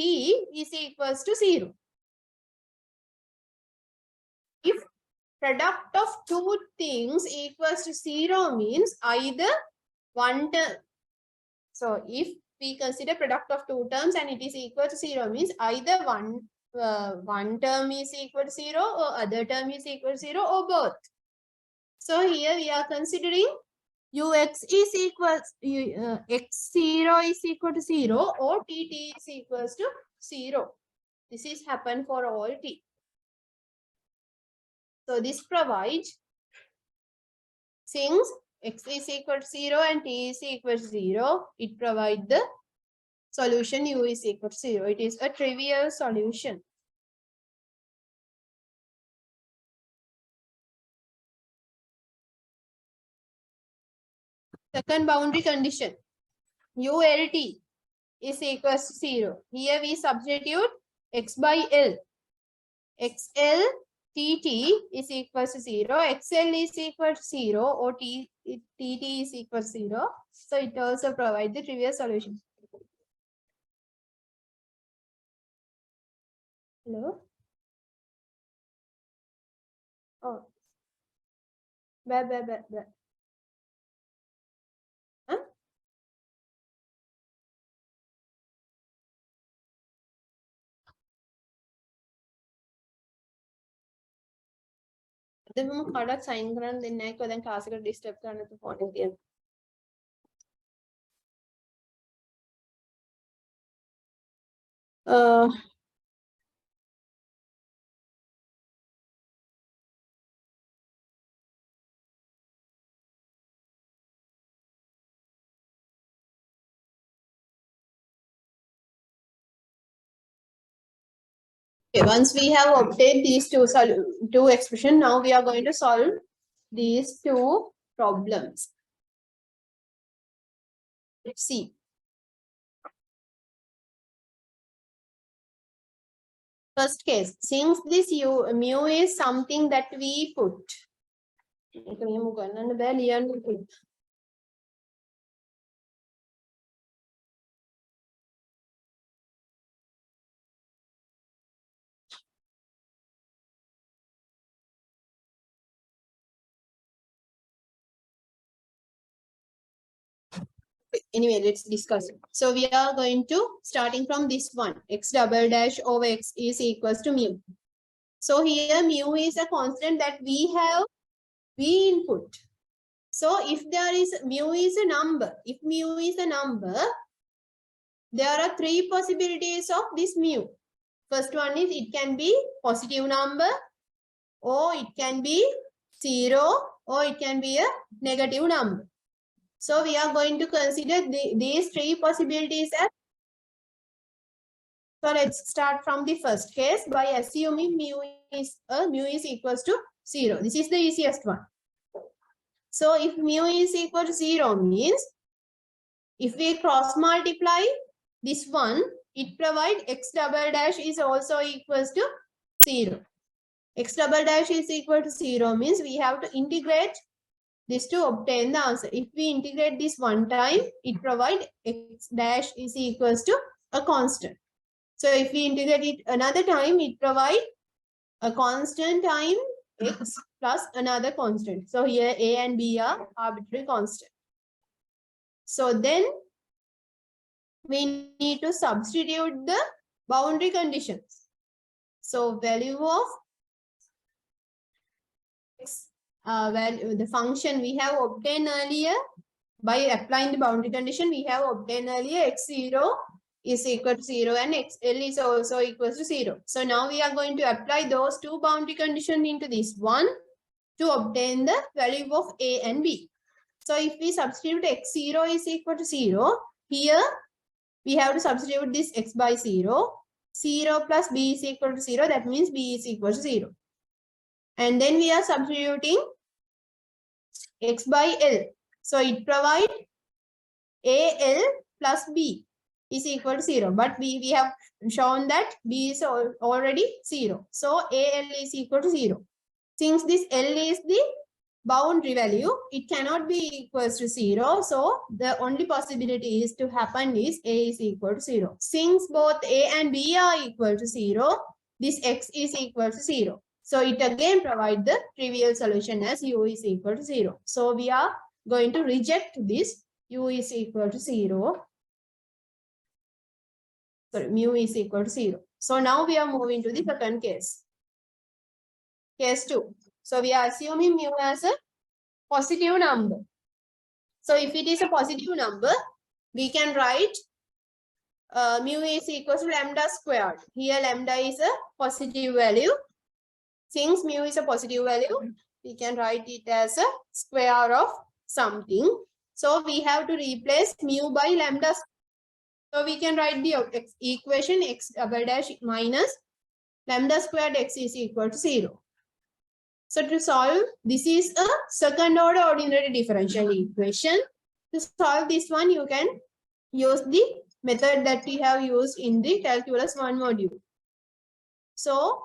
is equals to 0. If product of two things equals to 0 means either one term. So if we consider product of two terms and it is equal to 0 means either one term is equal to 0 or other term is equal to 0 or both. So here we are considering ux is equals x0 is equal to 0 or tt is equals to 0. This is happen for all t. So this provides, since x is equal to 0 and t is equal to 0, it provides the solution u is equal to 0. It is a trivial solution. Second boundary condition, ULT is equals to 0. Here we substitute x by L. XL TT is equals to 0. XL is equal to 0 or TT is equal to 0. So it also provides the trivial solution. Hello? Oh. Huh? then we will call sign grant then I then class disturb the phone again. Okay, once we have obtained these two expressions, now we are going to solve these two problems. Let's see. First case, since this mu is something that we put. Anyway, let's discuss it. So we are going to, starting from this one, x double dash over x is equals to mu. So here mu is a constant that we input. So if there is mu is a number, if mu is a number, there are three possibilities of this mu. First one is it can be positive number, or it can be 0, or it can be a negative number. So we are going to consider these three possibilities as. So let's start from the first case by assuming mu is equals to 0. This is the easiest one. So if mu is equal to 0 means if we cross multiply this one, it provides x double dash is also equals to 0. X double dash is equal to 0 means we have to integrate this to obtain the answer. If we integrate this one time, it provides x dash is equals to a constant. So if we integrate it another time, it provides a constant time x plus another constant. So here a and b are arbitrary constant. So then we need to substitute the boundary conditions. So value of x, the function we have obtained earlier by applying the boundary condition, we have obtained earlier x0 is equal to 0 and xl is also equal to 0. So now we are going to apply those two boundary conditions into this one to obtain the value of a and b. So if we substitute x0 is equal to 0, here we have to substitute this x by 0. 0 plus b is equal to 0. That means b is equal to 0. And then we are substituting x by L. So it provides AL plus B is equal to 0. But we have shown that B is already 0. So AL is equal to 0. Since this L is the boundary value, it cannot be equals to 0. So the only possibility is to happen is A is equal to 0. Since both A and B are equal to 0, this X is equal to 0. So it again provides the trivial solution as U is equal to 0. So we are going to reject this U is equal to 0. Sorry, mu is equal to 0. So now we are moving to the second case. Case 2. So we are assuming mu as a positive number. So if it is a positive number, we can write mu is equal to lambda squared. Here lambda is a positive value. Since mu is a positive value, we can write it as a square of something. So we have to replace mu by lambda. So we can write the equation x double dash minus lambda squared x is equal to 0. So to solve, this is a second order ordinary differential equation. To solve this one, you can use the method that we have used in the calculus 1 module. So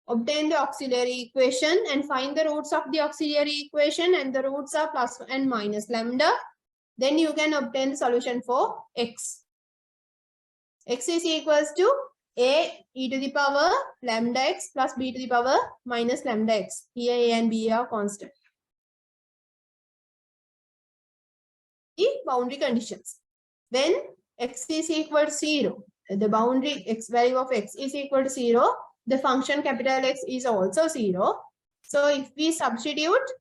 obtain the auxiliary equation and find the roots of the auxiliary equation, and the roots are plus and minus lambda. Then you can obtain the solution for x. X is equals to a e to the power lambda x plus b to the power minus lambda x. Here a and b are constant. The boundary conditions. When x is equal to 0, the boundary x value of x is equal to 0, the function capital X is also 0. So if we substitute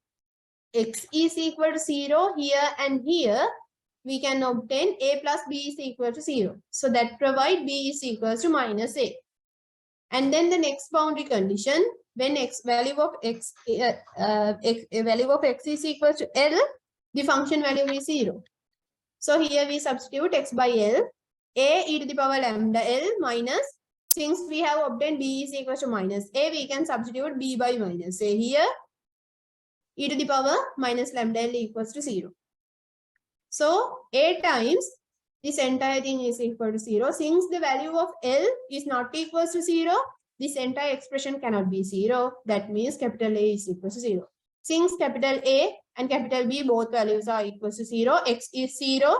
x is equal to 0 here and here, we can obtain a plus b is equal to 0. So that provide b is equal to minus a. And then the next boundary condition, when value of x is equal to L, the function value is 0. So here we substitute x by L, a e to the power lambda L minus, since we have obtained b is equal to minus a, we can substitute b by minus a here, e to the power minus lambda L equals to 0. So a times this entire thing is equal to 0. Since the value of L is not equal to 0, this entire expression cannot be 0. That means capital A is equal to 0. Since capital A and capital B both values are equal to 0, x is 0,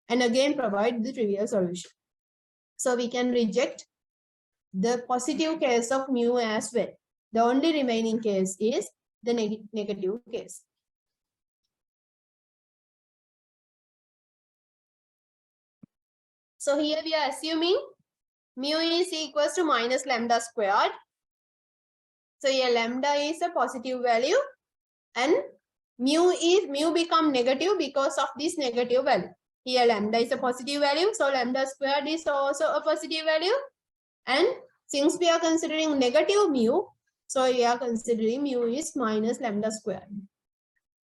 and again provide the trivial solution. So we can reject the positive case of mu as well. The only remaining case is the negative case. So here we are assuming mu is equals to minus lambda squared. So here lambda is a positive value and mu become negative because of this negative value. Here lambda is a positive value, so lambda squared is also a positive value. And since we are considering negative mu, so we are considering mu is minus lambda squared.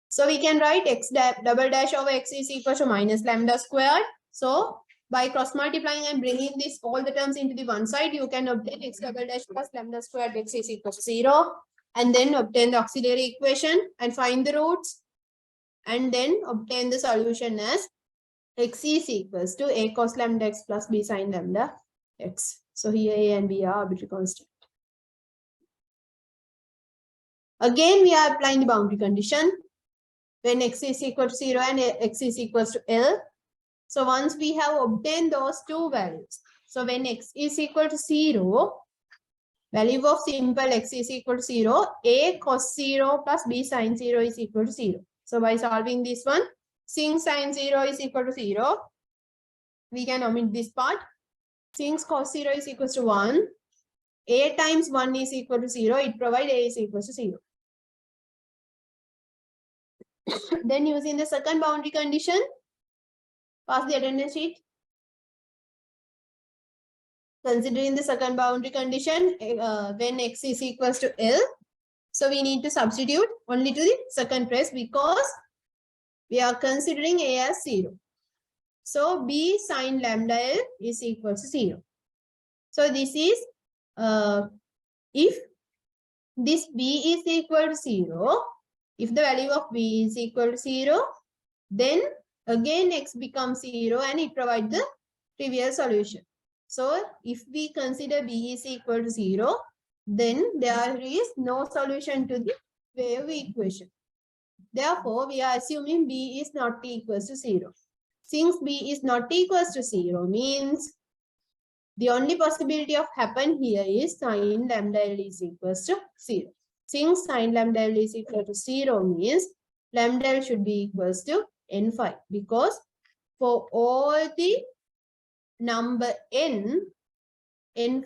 So we can write x double dash over x is equal to minus lambda squared. So by cross multiplying and bringing this all the terms into the one side, you can obtain x double dash plus lambda squared x is equal to 0, and then obtain the auxiliary equation and find the roots, and then obtain the solution as x is equals to a cos lambda x plus b sin lambda x. So here a and b are arbitrary constant. Again, we are applying the boundary condition when x is equal to 0 and x is equals to L. So once we have obtained those two values, so when x is equal to 0, value of simple x is equal to 0, a cos 0 plus b sin 0 is equal to 0. So by solving this one, since sin 0 is equal to 0, we can omit this part. Since cos 0 is equal to 1, a times 1 is equal to 0, it provides a is equal to 0. Then using the second boundary condition, pass the attendance sheet. Considering the second boundary condition, when x is equals to L, so we need to substitute only to the second place because we are considering a as 0. So b sin lambda L is equal to 0. So this is, if this b is equal to 0, if the value of b is equal to 0, then again x becomes 0 and it provides the trivial solution. So if we consider b is equal to 0, then there is no solution to the wave equation. Therefore, we are assuming b is not equals to 0. Since b is not equals to 0 means the only possibility of happen here is sin lambda L is equals to 0. Since sin lambda L is equal to 0 means lambda L should be equals to n phi, because for all the number n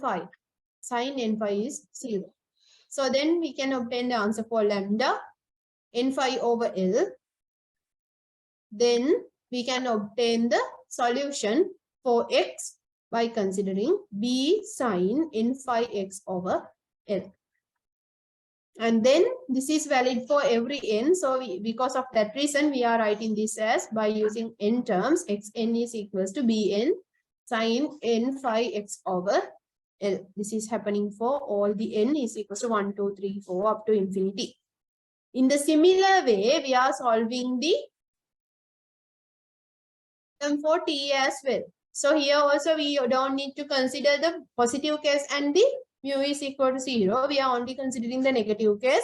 phi, sin n phi is 0. So then we can obtain the answer for lambda n phi over L. Then we can obtain the solution for x by considering b sin n phi x over L. And then this is valid for every n. So because of that reason, we are writing this as by using n terms, xn is equals to bn sin n phi x over L. This is happening for all the n is equals to 1, 2, 3, 4 up to infinity. In the similar way, we are solving the term for t as well. So here also we don't need to consider the positive case and the mu is equal to 0. We are only considering the negative case.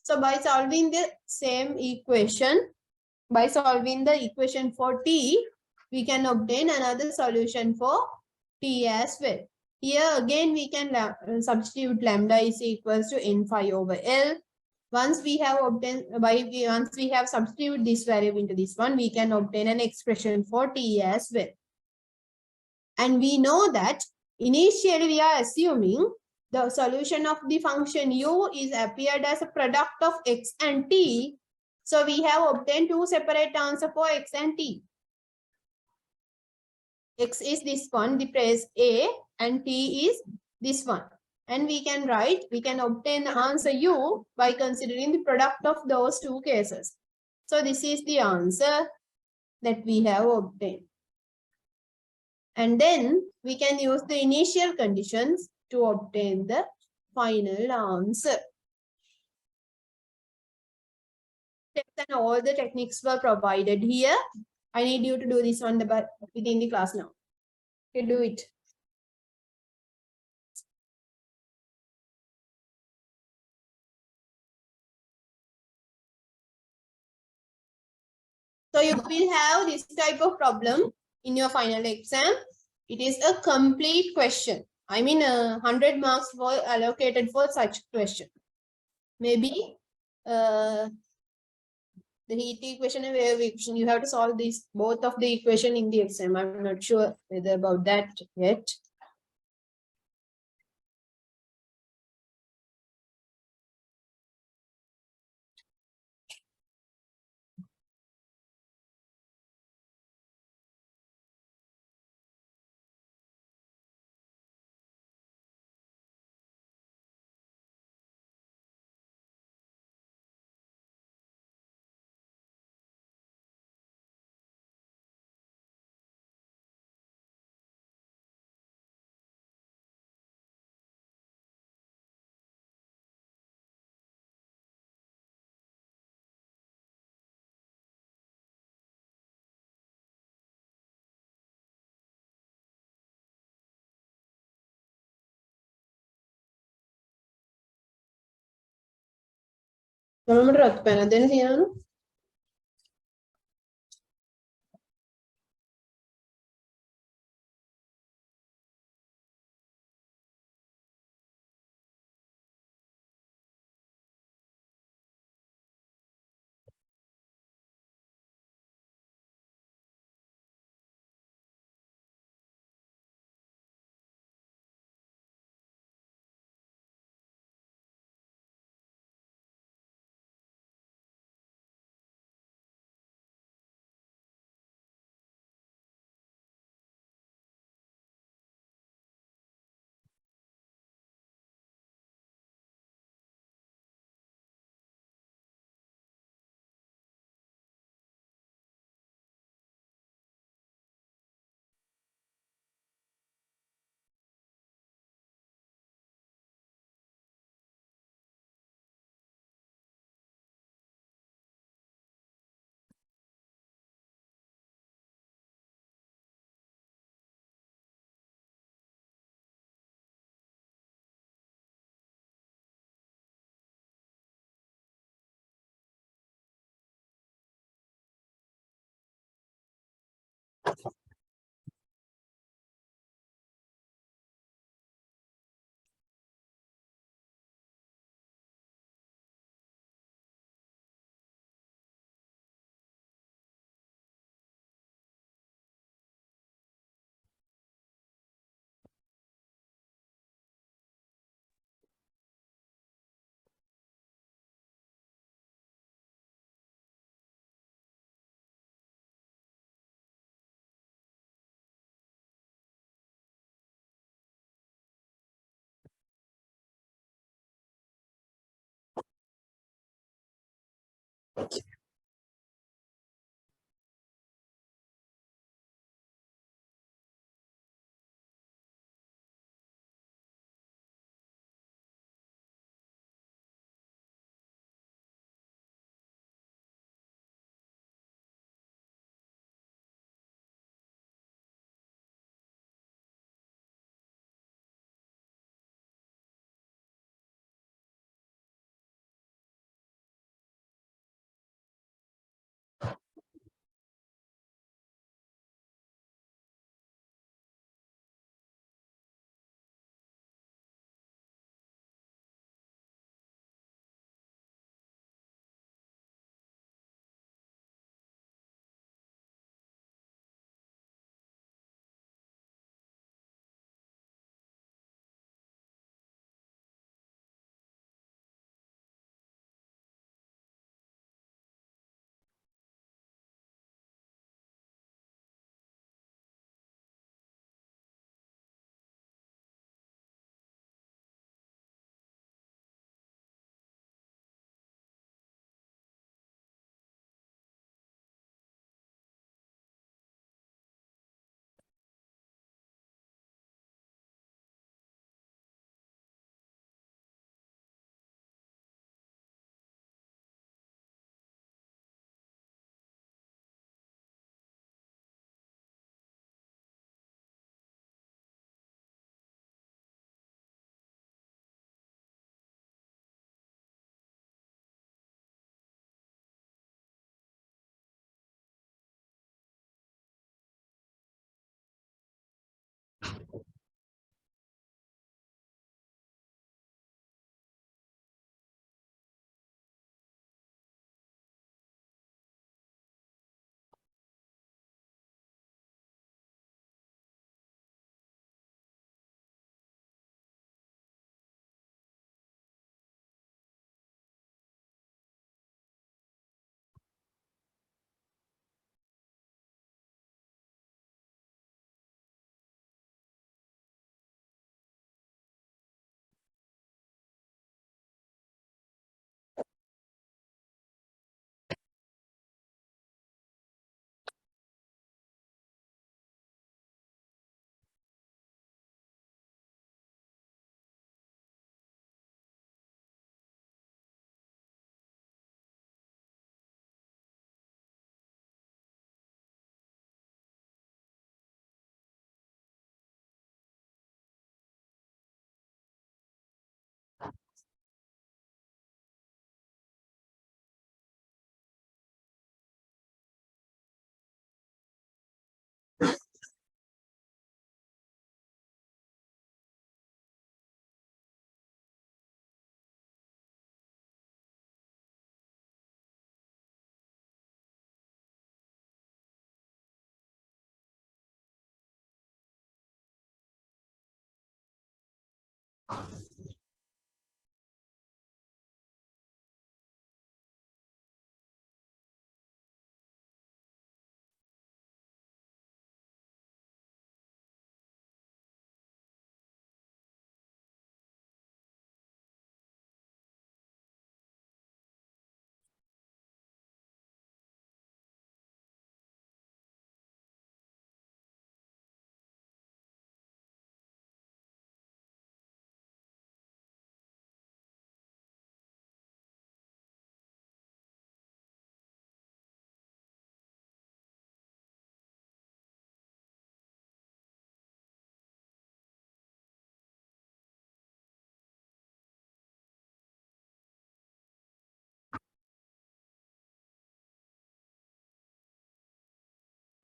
So by solving the same equation, by solving the equation for t, we can obtain another solution for t as well. Here again we can substitute lambda is equals to n phi over L. Once we have obtained, once we have substituted this variable into this one, we can obtain an expression for t as well. And we know that initially we are assuming the solution of the function u is appeared as a product of x and t. So we have obtained two separate answers for x and t. X is this one, the place A, and T is this one. And we can obtain the answer U by considering the product of those two cases. So this is the answer that we have obtained. And then we can use the initial conditions to obtain the final answer. And all the techniques were provided here. I need you to do this on the within the class now. You do it. So you will have this type of problem in your final exam. It is a complete question. I mean, 100 marks were allocated for such question. Maybe the heat equation and wave equation, you have to solve these both of the equation in the exam. I'm not sure whether about that yet.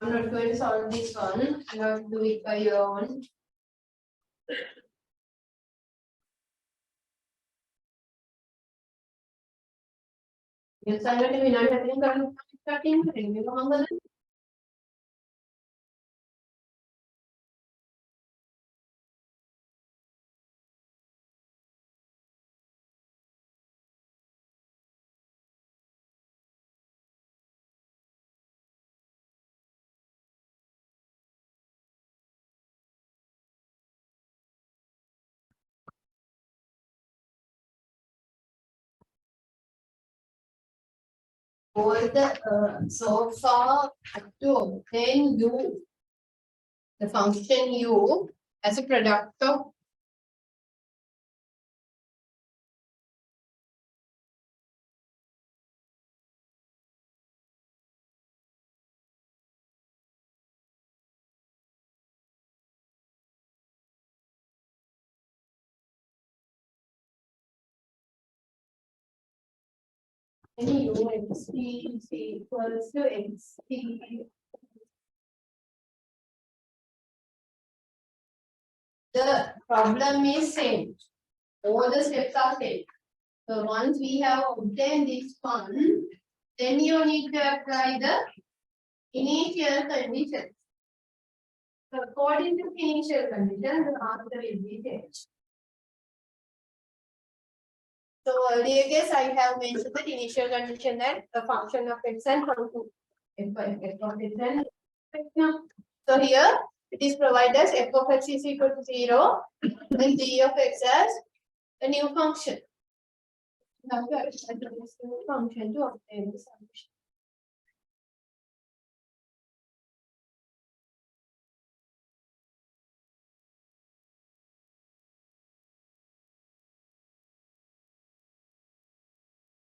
I'm not going to solve this one. You have to do it by your own. Yes, I'm going to be not starting. All the so far to obtain u, the function u as a product of any u x t is equals to x t. The problem is same. All the steps are same. So once we have obtained this one, then you need to apply the initial conditions. So according to initial conditions, the answer will be changed. So earlier guess I have mentioned the initial condition that the function of x and function f of x and x. So here it is provided as f of x is equal to 0 and g of x as a new function. Now we have to add this new function to obtain the solution.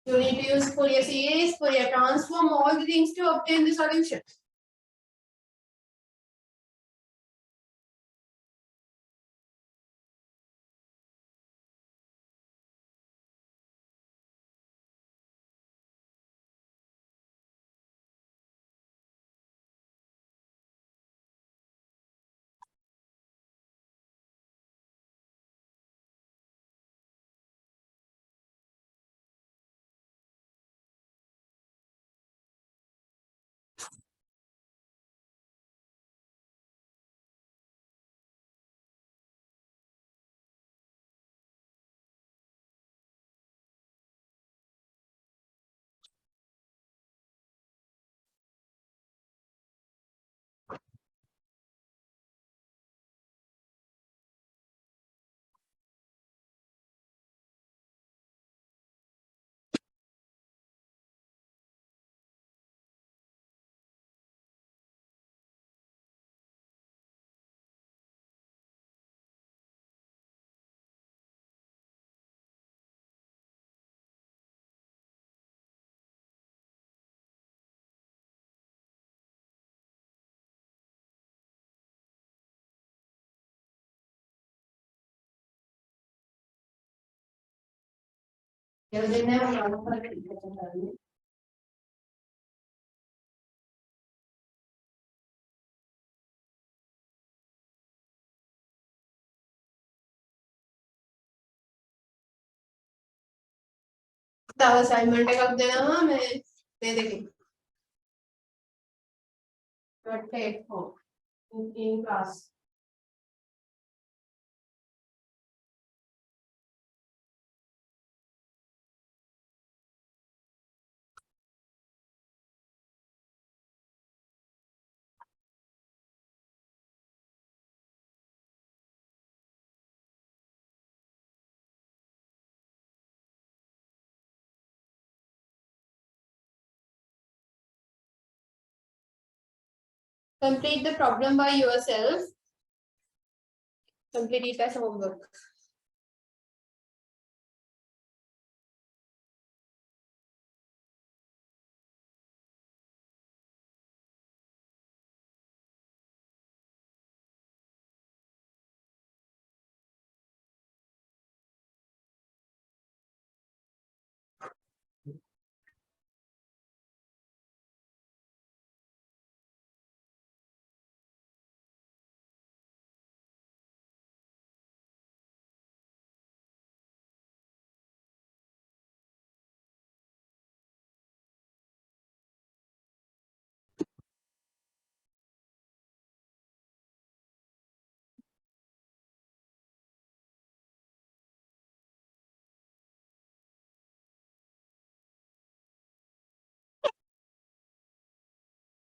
You need to use Fourier series, Fourier transform, all the things to obtain the solution. තව assignment එකක් දෙනවා මේ දෙකේ. take home in class. Complete the problem by yourself. Complete it as homework.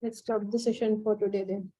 Let's stop the session for today then.